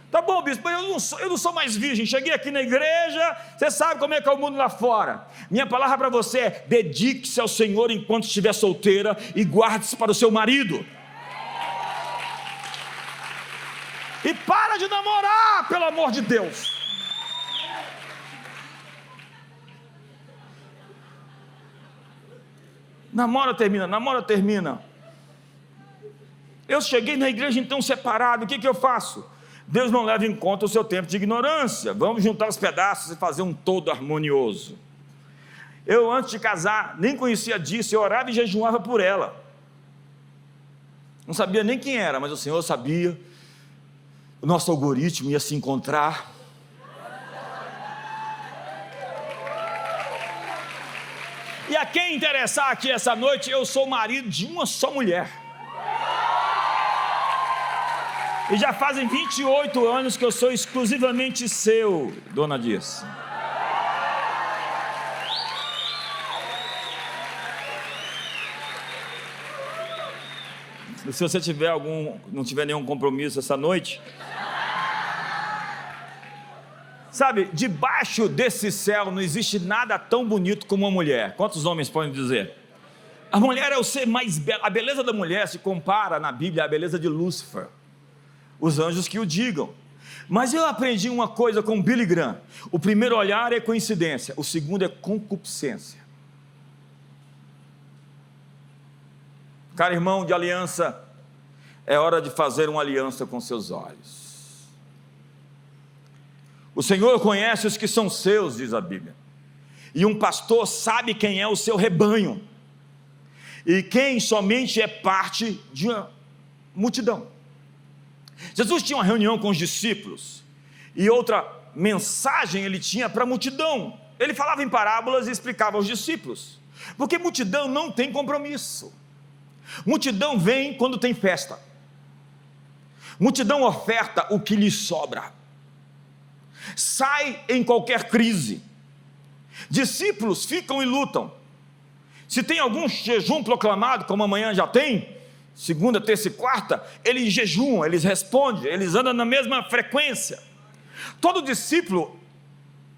Tá bom, bispo, eu não sou mais virgem, cheguei aqui na igreja, você sabe como é que é o mundo lá fora. Minha palavra para você é: dedique-se ao Senhor enquanto estiver solteira e guarde-se para o seu marido. E para de namorar, pelo amor de Deus. Namora, termina. Eu cheguei na igreja então separado, o que eu faço? Deus não leva em conta o seu tempo de ignorância. Vamos juntar os pedaços e fazer um todo harmonioso. Eu, antes de casar, nem conhecia disso. Eu orava e jejuava por ela. Não sabia nem quem era, mas o Senhor sabia. O nosso algoritmo ia se encontrar. E a quem interessar aqui essa noite, eu sou marido de uma só mulher. E já fazem 28 anos que eu sou exclusivamente seu, dona Dirce. Se você não tiver nenhum compromisso essa noite, sabe, debaixo desse céu não existe nada tão bonito como uma mulher. Quantos homens podem dizer? A mulher é o ser mais belo. A beleza da mulher se compara na Bíblia à beleza de Lúcifer. Os anjos que o digam. Mas eu aprendi uma coisa com Billy Graham: o primeiro olhar é coincidência, o segundo é concupiscência. Cara, irmão de aliança, é hora de fazer uma aliança com seus olhos. O Senhor conhece os que são seus, diz a Bíblia, e um pastor sabe quem é o seu rebanho, e quem somente é parte de uma multidão. Jesus tinha uma reunião com os discípulos, e outra mensagem ele tinha para a multidão. Ele falava em parábolas e explicava aos discípulos, porque multidão não tem compromisso. Multidão vem quando tem festa. Multidão oferta o que lhe sobra. Sai em qualquer crise. Discípulos ficam e lutam. Se tem algum jejum proclamado, como amanhã já tem, segunda, terça e quarta, eles jejuam, eles respondem, eles andam na mesma frequência. Todo discípulo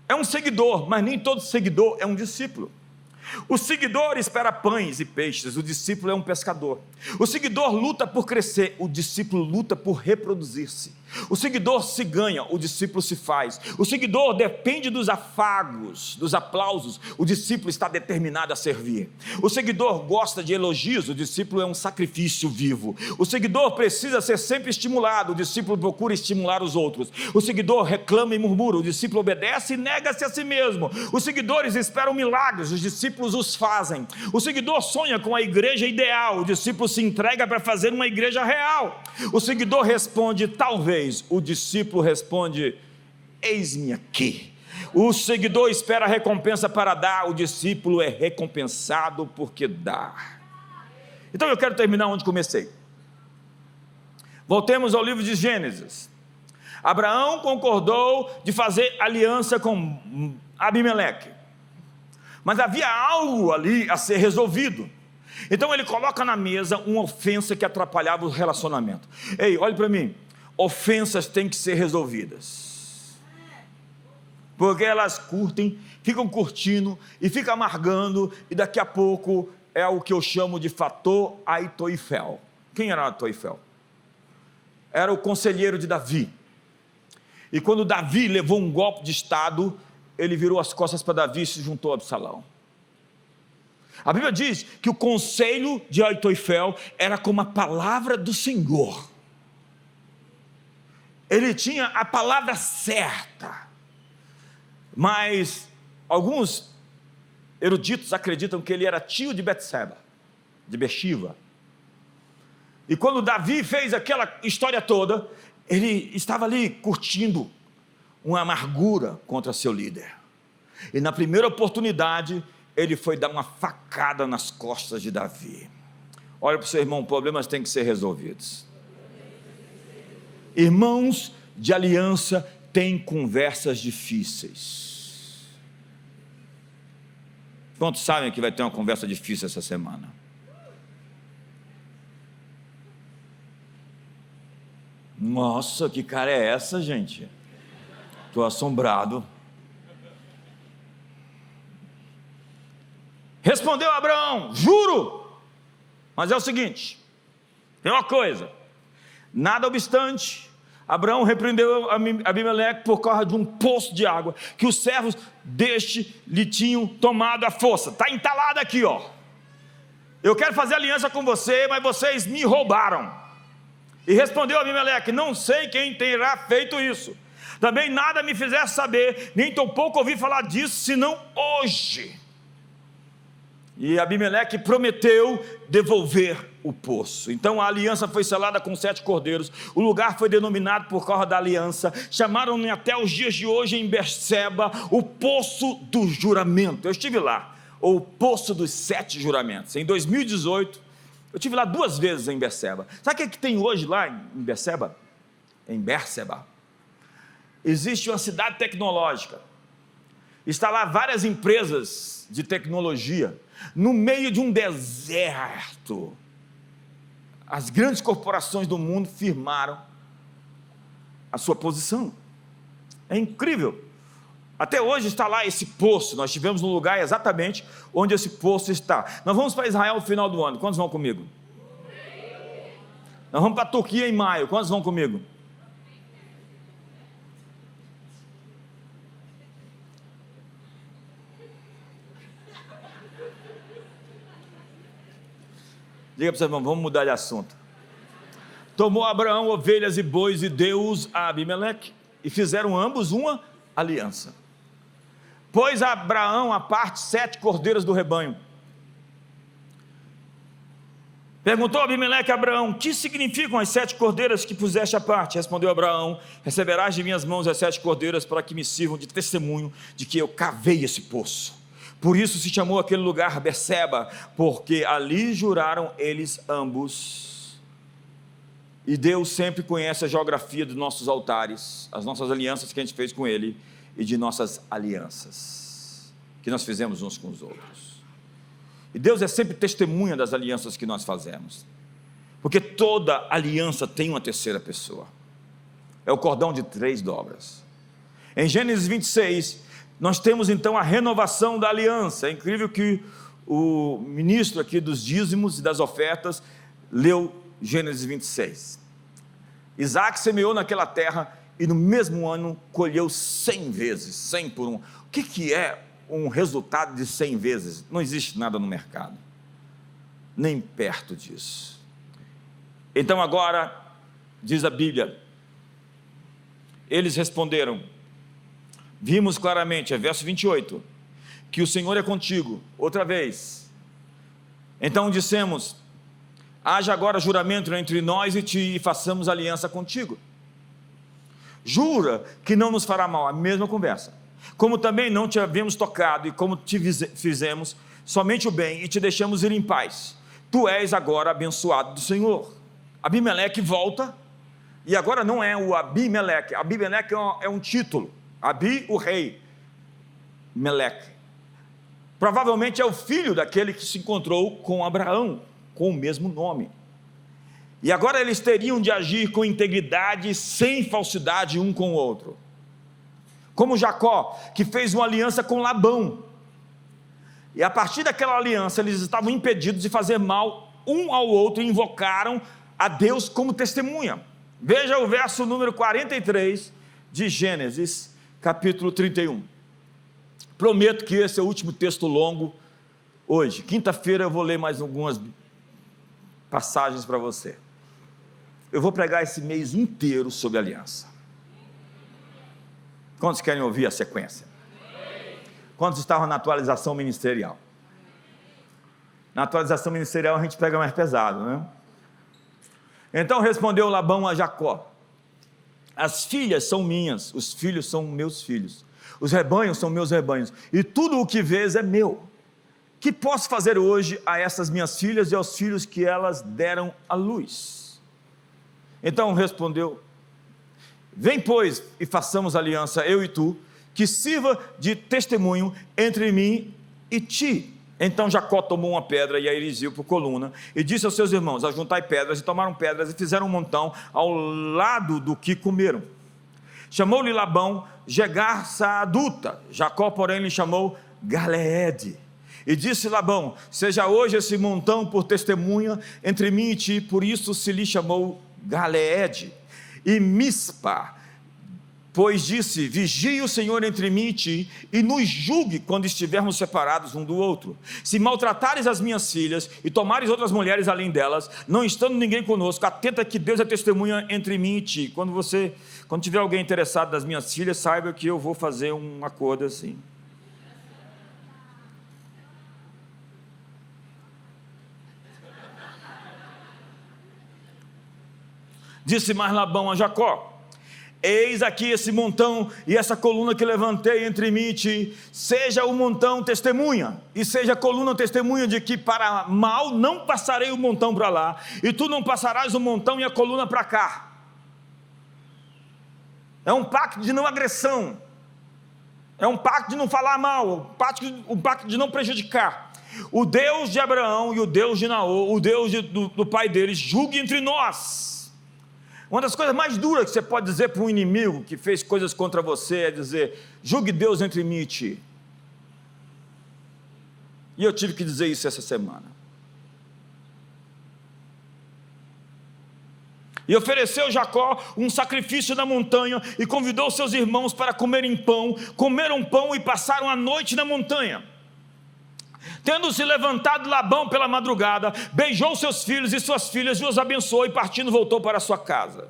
é um seguidor, mas nem todo seguidor é um discípulo. O seguidor espera pães e peixes, o discípulo é um pescador. O seguidor luta por crescer, o discípulo luta por reproduzir-se. O seguidor se ganha, o discípulo se faz. O seguidor depende dos afagos, dos aplausos, o discípulo está determinado a servir. O seguidor gosta de elogios, o discípulo é um sacrifício vivo. O seguidor precisa ser sempre estimulado, o discípulo procura estimular os outros. O seguidor reclama e murmura, o discípulo obedece e nega-se a si mesmo. Os seguidores esperam milagres, os discípulos os fazem. O seguidor sonha com a igreja ideal, o discípulo se entrega para fazer uma igreja real. O seguidor responde, talvez. O discípulo responde, eis-me aqui. O seguidor espera a recompensa para dar, o discípulo é recompensado porque dá. Então eu quero terminar onde comecei. Voltemos ao livro de Gênesis. Abraão concordou de fazer aliança com Abimeleque, mas havia algo ali a ser resolvido. Então ele coloca na mesa uma ofensa que atrapalhava o relacionamento. Ei, olhe para mim, ofensas têm que ser resolvidas, porque elas ficam curtindo e ficam amargando, e daqui a pouco é o que eu chamo de fator Aitoifel. Quem era Aitoifel? Era o conselheiro de Davi, e quando Davi levou um golpe de estado, ele virou as costas para Davi e se juntou a Absalão. A Bíblia diz que o conselho de Aitoifel era como a palavra do Senhor. Ele tinha a palavra certa, mas alguns eruditos acreditam que ele era tio de Betseba, de Bexiva. E quando Davi fez aquela história toda, ele estava ali curtindo uma amargura contra seu líder. E na primeira oportunidade, ele foi dar uma facada nas costas de Davi. Olha para o seu irmão, problemas têm que ser resolvidos. Irmãos de aliança têm conversas difíceis. Quantos sabem que vai ter uma conversa difícil essa semana? Nossa, que cara é essa, gente? Estou assombrado. Respondeu Abraão, juro, mas é o seguinte, tem uma coisa, nada obstante, Abraão repreendeu Abimeleque por causa de um poço de água, que os servos deste lhe tinham tomado à força. Está entalado aqui, ó. Eu quero fazer aliança com você, mas vocês me roubaram. E respondeu Abimeleque, não sei quem terá feito isso. Também nada me fizesse saber, nem tampouco ouvi falar disso, senão hoje. E Abimeleque prometeu devolver o poço. Então a aliança foi selada com 7 cordeiros. O lugar foi denominado por causa da aliança. Chamaram-me até os dias de hoje em Berseba o poço do juramento. Eu estive lá, ou o poço dos 7 juramentos. Em 2018, eu estive lá 2 vezes em Berseba. Sabe o que tem hoje lá em Berseba? Em Berseba existe uma cidade tecnológica. Está lá várias empresas de tecnologia, no meio de um deserto. as grandes corporações do mundo firmaram a sua posição. É incrível. Até hoje está lá esse poço. Nós estivemos no lugar exatamente onde esse poço está. Nós vamos para Israel no final do ano. Quantos vão comigo? Nós vamos para a Turquia em maio. Quantos vão comigo? Diga para o seu irmão, vamos mudar de assunto. Tomou Abraão ovelhas e bois e deu-os a Abimeleque, e fizeram ambos uma aliança. Pôs Abraão à parte 7 cordeiras do rebanho. Perguntou Abimeleque a Abraão: que significam as 7 cordeiras que puseste à parte? Respondeu Abraão: receberás de minhas mãos as 7 cordeiras para que me sirvam de testemunho de que eu cavei esse poço. Por isso se chamou aquele lugar Berseba, porque ali juraram eles ambos. E Deus sempre conhece a geografia dos nossos altares, as nossas alianças que a gente fez com Ele, e de nossas alianças que nós fizemos uns com os outros. E Deus é sempre testemunha das alianças que nós fazemos, porque toda aliança tem uma terceira pessoa. É o cordão de 3 dobras. Em Gênesis 26, nós temos então a renovação da aliança. É incrível que o ministro aqui dos dízimos e das ofertas leu Gênesis 26. Isaac semeou naquela terra e no mesmo ano colheu 100 vezes, 100 por 1. O que é um resultado de 100 vezes? Não existe nada no mercado, nem perto disso. Então agora, diz a Bíblia, eles responderam: vimos claramente, verso 28, que o Senhor é contigo. Outra vez. Então dissemos: haja agora juramento entre nós e ti, e façamos aliança contigo. Jura que não nos fará mal. A mesma conversa. Como também não te havíamos tocado, e como te fizemos somente o bem, e te deixamos ir em paz. Tu és agora abençoado do Senhor. Abimeleque volta, e agora não é o Abimeleque. Abimeleque é um título. Abi, o rei. Meleque. Provavelmente é o filho daquele que se encontrou com Abraão, com o mesmo nome. E agora eles teriam de agir com integridade, sem falsidade um com o outro. Como Jacó, que fez uma aliança com Labão. E a partir daquela aliança, eles estavam impedidos de fazer mal um ao outro e invocaram a Deus como testemunha. Veja o verso número 43 de Gênesis, capítulo 31. Prometo que esse é o último texto longo hoje. Quinta-feira eu vou ler mais algumas passagens para você. Eu vou pregar esse mês inteiro sobre aliança. Quantos querem ouvir a sequência? Quantos estavam na atualização ministerial? Na atualização ministerial a gente pega mais pesado, né? Então respondeu Labão a Jacó: as filhas são minhas, os filhos são meus filhos, os rebanhos são meus rebanhos, e tudo o que vês é meu. Que posso fazer hoje a essas minhas filhas e aos filhos que elas deram à luz? Então respondeu: vem, pois, e façamos aliança, eu e tu, que sirva de testemunho entre mim e ti. Então Jacó tomou uma pedra e a erigiu por coluna, e disse aos seus irmãos: ajuntai pedras. E tomaram pedras e fizeram um montão ao lado do que comeram. Chamou-lhe Labão Jegar-Saaduta. Jacó, porém, lhe chamou Galeede. E disse Labão: seja hoje esse montão por testemunha entre mim e ti. Por isso se lhe chamou Galeede. E Mispa, pois disse: vigie o Senhor entre mim e ti, e nos julgue quando estivermos separados um do outro. Se maltratares as minhas filhas, e tomares outras mulheres além delas, não estando ninguém conosco, atenta que Deus é testemunha entre mim e ti. Quando tiver alguém interessado nas minhas filhas, saiba que eu vou fazer um acordo assim. Disse mais Labão a Jacó: eis aqui esse montão e essa coluna que levantei entre mim e ti. Seja o montão testemunha, e seja a coluna testemunha de que para mal não passarei o montão para lá, e tu não passarás o montão e a coluna para cá. É um pacto de não agressão, é um pacto de não falar mal, um pacto de não prejudicar. o Deus de Abraão e o Deus de Naor, o Deus do pai deles, julgue entre nós. Uma das coisas mais duras que você pode dizer para um inimigo que fez coisas contra você é dizer: julgue Deus entre mim e ti. E eu tive que dizer isso essa semana. E ofereceu Jacó um sacrifício na montanha e convidou seus irmãos para comerem pão. Comeram pão e passaram a noite na montanha. Tendo se levantado Labão pela madrugada, beijou seus filhos e suas filhas e os abençoou, e partindo voltou para sua casa.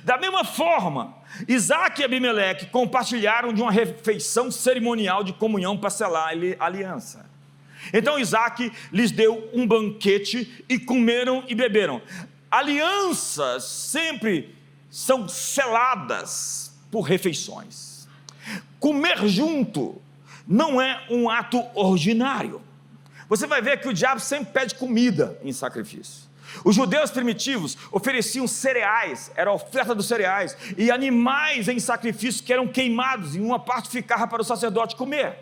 Da mesma forma, Isaque e Abimeleque compartilharam de uma refeição cerimonial de comunhão para selar a aliança. Então Isaque lhes deu um banquete e comeram e beberam. Alianças sempre são seladas por refeições. Comer junto não é um ato ordinário. Você vai ver que o diabo sempre pede comida em sacrifício. Os judeus primitivos ofereciam cereais, era a oferta dos cereais, e animais em sacrifício que eram queimados, e uma parte ficava para o sacerdote comer.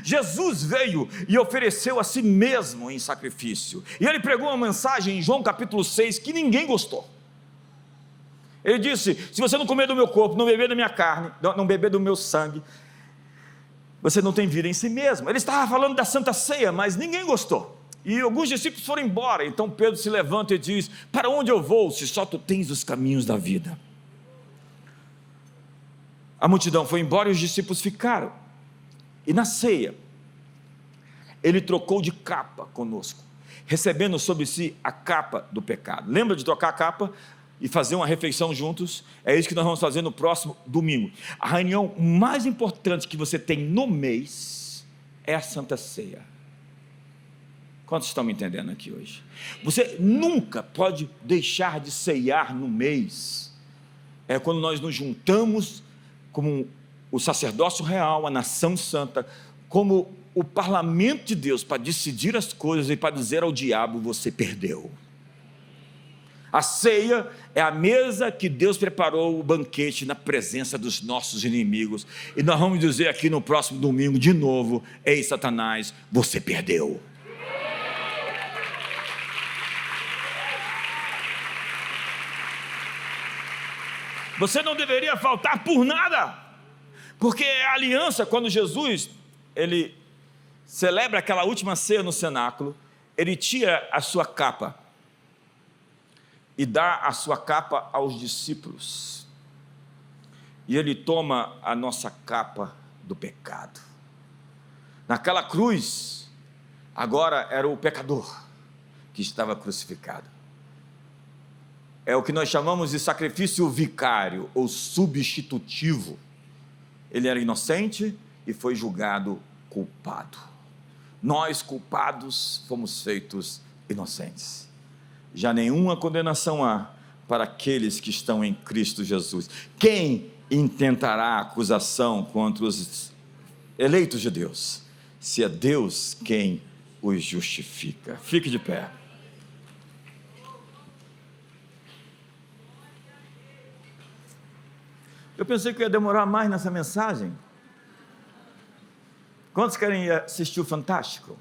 Jesus veio e ofereceu a si mesmo em sacrifício, e ele pregou uma mensagem em João capítulo 6 que ninguém gostou. Ele disse: se você não comer do meu corpo, não beber da minha carne, não beber do meu sangue, você não tem vida em si mesmo. Ele estava falando da Santa Ceia, mas ninguém gostou, e alguns discípulos foram embora. Então Pedro se levanta e diz: para onde eu vou, se só tu tens os caminhos da vida? A multidão foi embora e os discípulos ficaram. E na ceia, ele trocou de capa conosco, recebendo sobre si a capa do pecado. Lembra de trocar a capa e fazer uma refeição juntos? É isso que nós vamos fazer no próximo domingo. A reunião mais importante que você tem no mês é a Santa Ceia. Quantos estão me entendendo aqui hoje? Você nunca pode deixar de ceiar no mês. É quando nós nos juntamos como o sacerdócio real, a nação santa, como o parlamento de Deus, para decidir as coisas e para dizer ao diabo: você perdeu. A ceia é a mesa que Deus preparou, o banquete na presença dos nossos inimigos, e nós vamos dizer aqui no próximo domingo de novo: ei Satanás, você perdeu. Você não deveria faltar por nada, porque a aliança, quando Jesus ele celebra aquela última ceia no cenáculo, ele tira a sua capa e dá a sua capa aos discípulos, e ele toma a nossa capa do pecado. Naquela cruz, agora era o pecador que estava crucificado. É o que nós chamamos de sacrifício vicário ou substitutivo. Ele era inocente e foi julgado culpado. Nós, culpados, fomos feitos inocentes. Já nenhuma condenação há para aqueles que estão em Cristo Jesus. Quem intentará acusação contra os eleitos de Deus, se é Deus quem os justifica? Fique de pé. Eu pensei que ia demorar mais nessa mensagem. Quantos querem assistir o Fantástico?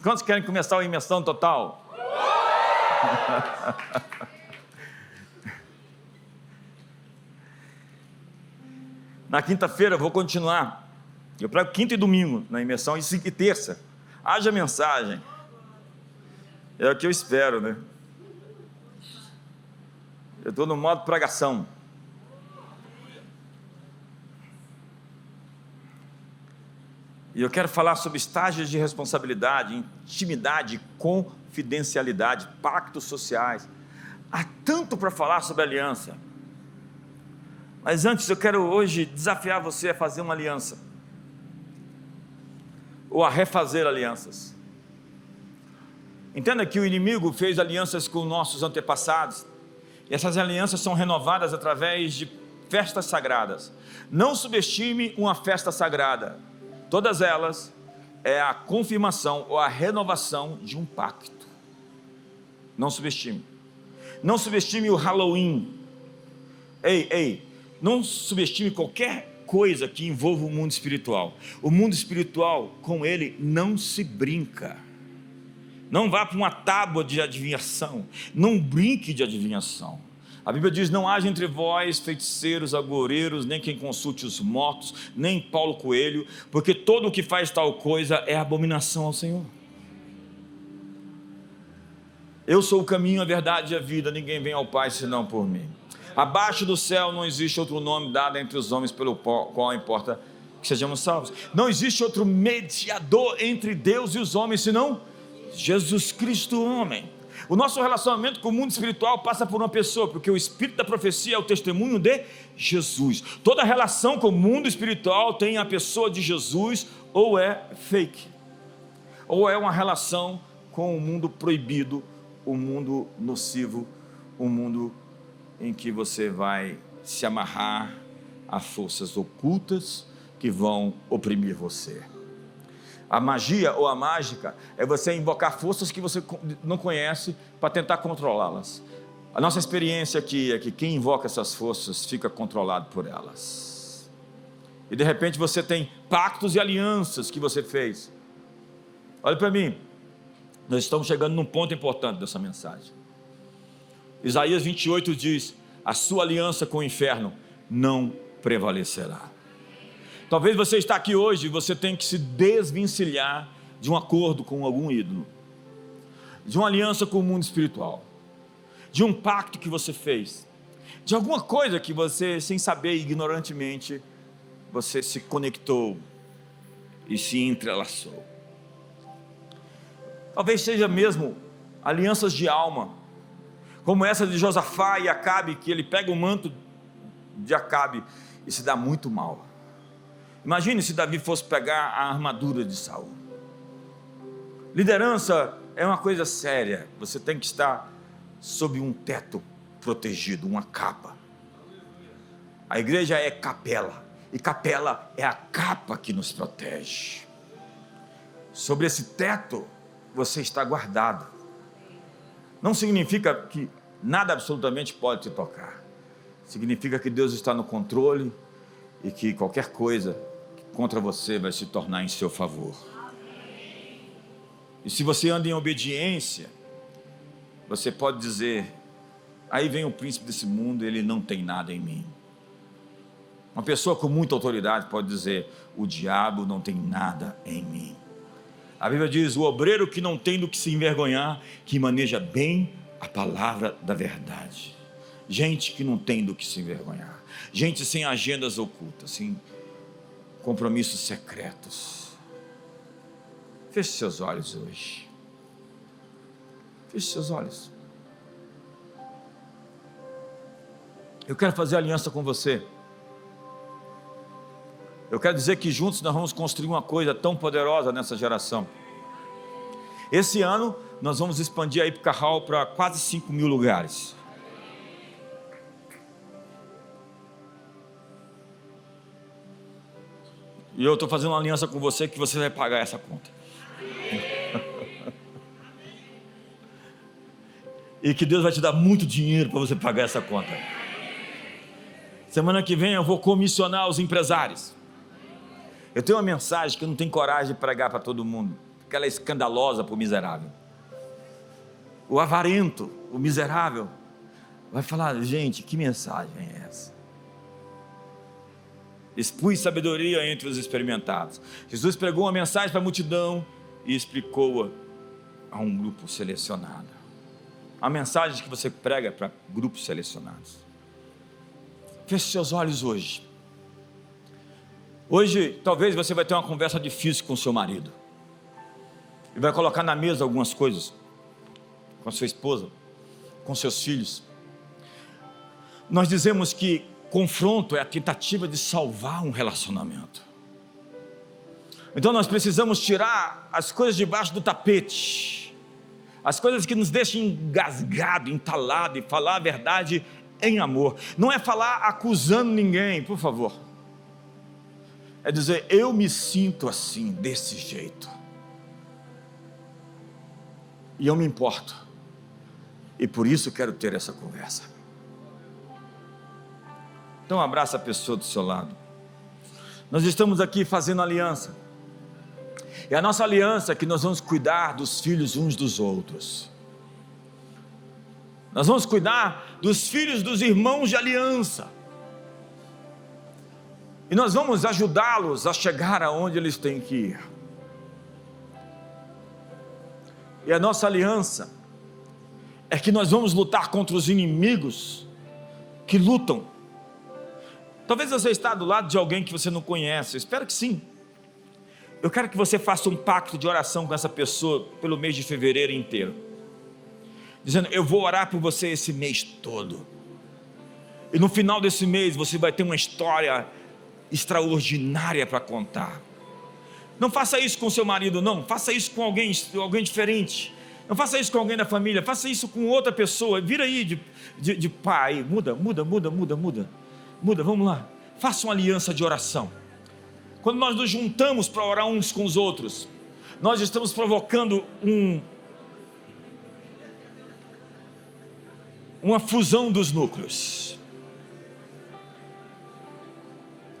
Quantos querem começar a imersão total? Na quinta-feira eu vou continuar. Eu prego quinta e domingo na imersão, e terça. Haja mensagem. É o que eu espero, né? Eu estou no modo pregação. E eu quero falar sobre estágios de responsabilidade, intimidade, confidencialidade, pactos sociais. Há tanto para falar sobre aliança. Mas antes eu quero hoje desafiar você a fazer uma aliança, ou a refazer alianças. Entenda que o inimigo fez alianças com nossos antepassados, e essas alianças são renovadas através de festas sagradas. Não subestime uma festa sagrada. Todas elas é a confirmação ou a renovação de um pacto. Não subestime. Não subestime o Halloween. Ei, não subestime qualquer coisa que envolva o mundo espiritual. O mundo espiritual, com ele não se brinca. Não vá para uma tábua de adivinhação, não brinque de adivinhação. A Bíblia diz: não haja entre vós feiticeiros, agoureiros, nem quem consulte os mortos, nem Paulo Coelho, porque todo o que faz tal coisa é abominação ao Senhor. Eu sou o caminho, a verdade e a vida, ninguém vem ao Pai senão por mim. Abaixo do céu não existe outro nome dado entre os homens pelo qual importa que sejamos salvos. Não existe outro mediador entre Deus e os homens senão Jesus Cristo, homem. O nosso relacionamento com o mundo espiritual passa por uma pessoa, porque o espírito da profecia é o testemunho de Jesus. Toda relação com o mundo espiritual tem a pessoa de Jesus, ou é fake, ou é uma relação com o mundo proibido, o mundo nocivo, o mundo em que você vai se amarrar a forças ocultas que vão oprimir você. A magia ou a mágica é você invocar forças que você não conhece para tentar controlá-las. A nossa experiência aqui é que quem invoca essas forças fica controlado por elas. E de repente você tem pactos e alianças que você fez. Olha para mim, nós estamos chegando num ponto importante dessa mensagem. Isaías 28 diz: a sua aliança com o inferno não prevalecerá. Talvez você está aqui hoje e você tem que se desvencilhar de um acordo com algum ídolo, de uma aliança com o mundo espiritual, de um pacto que você fez, de alguma coisa que você, sem saber, ignorantemente, você se conectou e se entrelaçou. Talvez seja mesmo alianças de alma, como essa de Josafá e Acabe, que ele pega o manto de Acabe e se dá muito mal. Imagine se Davi fosse pegar a armadura de Saul. Liderança é uma coisa séria. Você tem que estar sob um teto protegido, uma capa. A igreja é capela, e capela é a capa que nos protege. Sobre esse teto você está guardado. Não significa que nada absolutamente pode te tocar. Significa que Deus está no controle e que qualquer coisa contra você vai se tornar em seu favor. E se você anda em obediência, você pode dizer: aí vem o príncipe desse mundo, ele não tem nada em mim. Uma pessoa com muita autoridade pode dizer: o diabo não tem nada em mim. A Bíblia diz: o obreiro que não tem do que se envergonhar, que maneja bem a palavra da verdade. Gente que não tem do que se envergonhar, gente sem agendas ocultas, sem compromissos secretos. Feche seus olhos hoje. Feche seus olhos. Eu quero fazer aliança com você. Eu quero dizer que juntos nós vamos construir uma coisa tão poderosa nessa geração. Esse ano nós vamos expandir a Ípica Hall para quase 5.000 lugares. E eu estou fazendo uma aliança com você que você vai pagar essa conta. E que Deus vai te dar muito dinheiro para você pagar essa conta. Semana que vem eu vou comissionar os empresários. Eu tenho uma mensagem que eu não tenho coragem de pregar para todo mundo, porque ela é escandalosa para o miserável. O avarento, o miserável, vai falar: gente, que mensagem é essa? Expus sabedoria entre os experimentados. Jesus pregou uma mensagem para a multidão e explicou-a a um grupo selecionado. A mensagem que você prega para grupos selecionados. Feche seus olhos hoje. Hoje, talvez você vai ter uma conversa difícil com seu marido. E vai colocar na mesa algumas coisas. Com a sua esposa. Com seus filhos. Nós dizemos que confronto é a tentativa de salvar um relacionamento. Então nós precisamos tirar as coisas debaixo do tapete. As coisas que nos deixam engasgado, entalado, e falar a verdade em amor. Não é falar acusando ninguém, por favor. É dizer: eu me sinto assim, desse jeito. E eu me importo. E por isso quero ter essa conversa. Então abraça a pessoa do seu lado. Nós estamos aqui fazendo aliança. E a nossa aliança é que nós vamos cuidar dos filhos uns dos outros. Nós vamos cuidar dos filhos dos irmãos de aliança. E nós vamos ajudá-los a chegar aonde eles têm que ir. E a nossa aliança é que nós vamos lutar contra os inimigos que lutam. Talvez você está do lado de alguém que você não conhece, eu espero que sim. Eu quero que você faça um pacto de oração com essa pessoa pelo mês de fevereiro inteiro, dizendo: eu vou orar por você esse mês todo, e no final desse mês você vai ter uma história extraordinária para contar. Não faça isso com seu marido, não, faça isso com alguém diferente. Não faça isso com alguém da família, faça isso com outra pessoa. Vira aí de pai, muda, vamos lá. Faça uma aliança de oração. Quando nós nos juntamos para orar uns com os outros, nós estamos provocando uma fusão dos núcleos.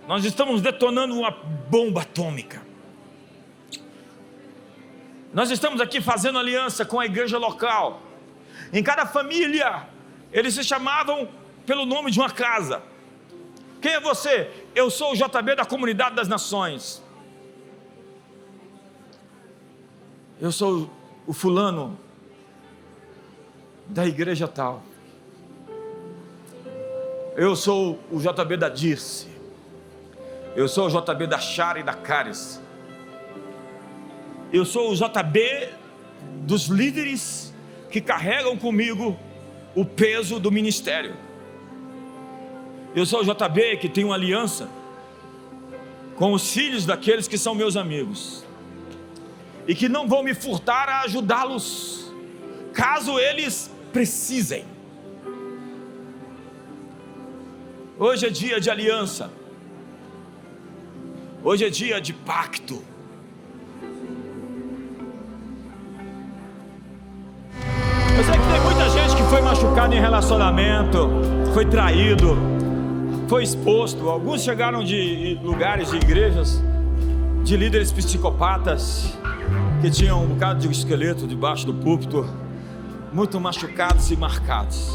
Nós estamos detonando uma bomba atômica. Nós estamos aqui fazendo aliança com a igreja local. Em cada família, eles se chamavam pelo nome de uma casa. Quem é você? Eu sou o JB da Comunidade das Nações. Eu sou o fulano da igreja tal. Eu sou o JB da Dirce. Eu sou o JB da Chara e da Caris. Eu sou o JB dos líderes que carregam comigo o peso do ministério. Eu sou o JB que tem uma aliança com os filhos daqueles que são meus amigos, e que não vão me furtar a ajudá-los, caso eles precisem. Hoje é dia de aliança. Hoje é dia de pacto. Eu sei que tem muita gente que foi machucada em relacionamento, foi traído, foi exposto. Alguns chegaram de lugares, de igrejas, de líderes psicopatas, que tinham um bocado de esqueleto debaixo do púlpito, muito machucados e marcados.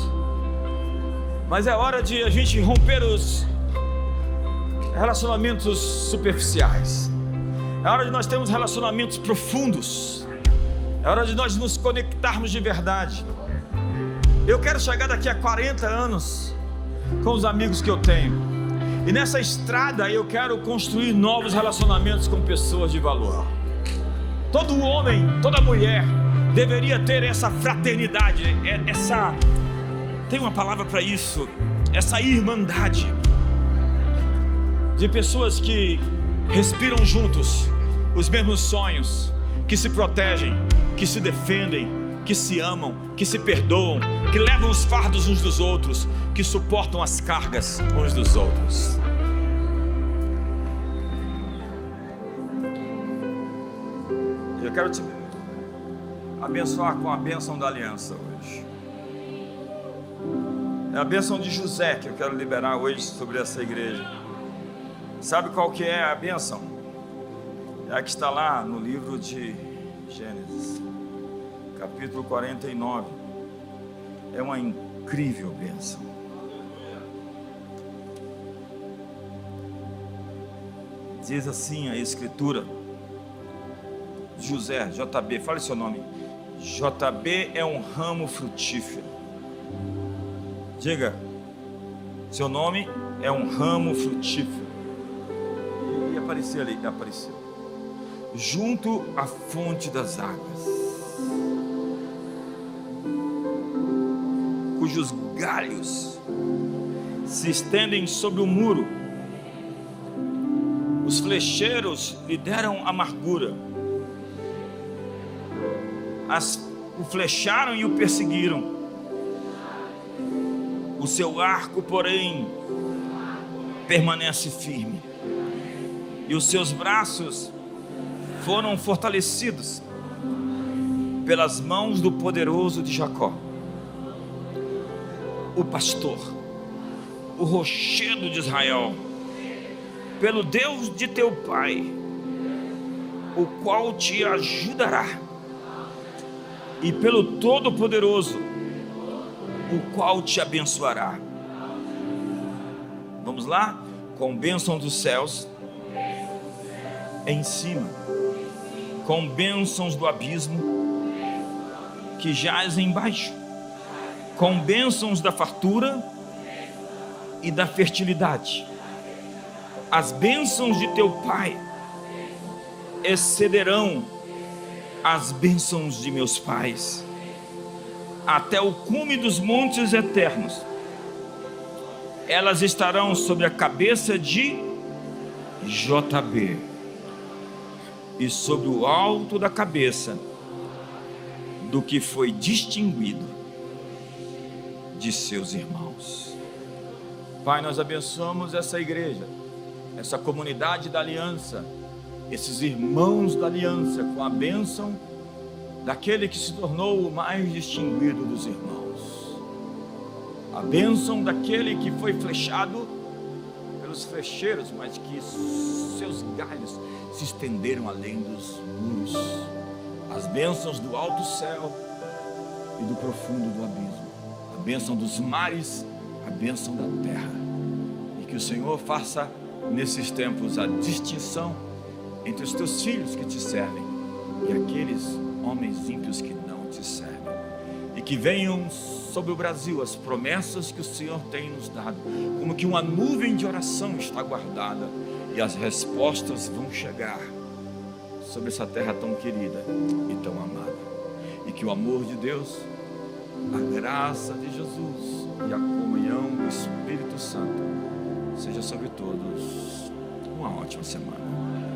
Mas é hora de a gente romper os relacionamentos superficiais. É hora de nós termos relacionamentos profundos. É hora de nós nos conectarmos de verdade. Eu quero chegar daqui a 40 anos com os amigos que eu tenho, e nessa estrada eu quero construir novos relacionamentos com pessoas de valor. Todo homem, toda mulher deveria ter essa fraternidade, tem uma palavra para isso, essa irmandade de pessoas que respiram juntos os mesmos sonhos, que se protegem, que se defendem, que se amam, que se perdoam, que levam os fardos uns dos outros, que suportam as cargas uns dos outros. Eu quero te abençoar com a bênção da aliança hoje. É a bênção de José que eu quero liberar hoje sobre essa igreja. Sabe qual que é a bênção? É a que está lá no livro de Gênesis, capítulo 49. É uma incrível bênção. Diz assim a escritura: José, JB, fale seu nome. JB é um ramo frutífero. Diga, seu nome é um ramo frutífero. E apareceu ali, apareceu. Junto à fonte das águas, cujos galhos se estendem sobre o muro. Os flecheiros lhe deram amargura. O flecharam e o perseguiram. O seu arco, porém, permanece firme, e os seus braços foram fortalecidos pelas mãos do poderoso de Jacó, o pastor, o rochedo de Israel, pelo Deus de teu pai, o qual te ajudará, e pelo Todo-Poderoso, o qual te abençoará. Vamos lá? Com bênção dos céus em cima, com bênçãos do abismo que jaz embaixo, com bênçãos da fartura e da fertilidade. As bênçãos de teu pai excederão as bênçãos de meus pais, até o cume dos montes eternos. Elas estarão sobre a cabeça de JB, e sobre o alto da cabeça do que foi distinguido de seus irmãos. Pai, nós abençoamos essa igreja, essa comunidade da aliança, esses irmãos da aliança, com a bênção daquele que se tornou o mais distinguido dos irmãos, a bênção daquele que foi flechado pelos flecheiros, mas que seus galhos se estenderam além dos muros, as bênçãos do alto céu e do profundo do abismo, a bênção dos mares, a bênção da terra, e que o Senhor faça nesses tempos a distinção entre os teus filhos que te servem e aqueles homens ímpios que não te servem, e que venham sobre o Brasil as promessas que o Senhor tem nos dado, como que uma nuvem de oração está guardada, e as respostas vão chegar sobre essa terra tão querida e tão amada, e que o amor de Deus, a graça de Jesus e a comunhão do Espírito Santo seja sobre todos. Uma ótima semana.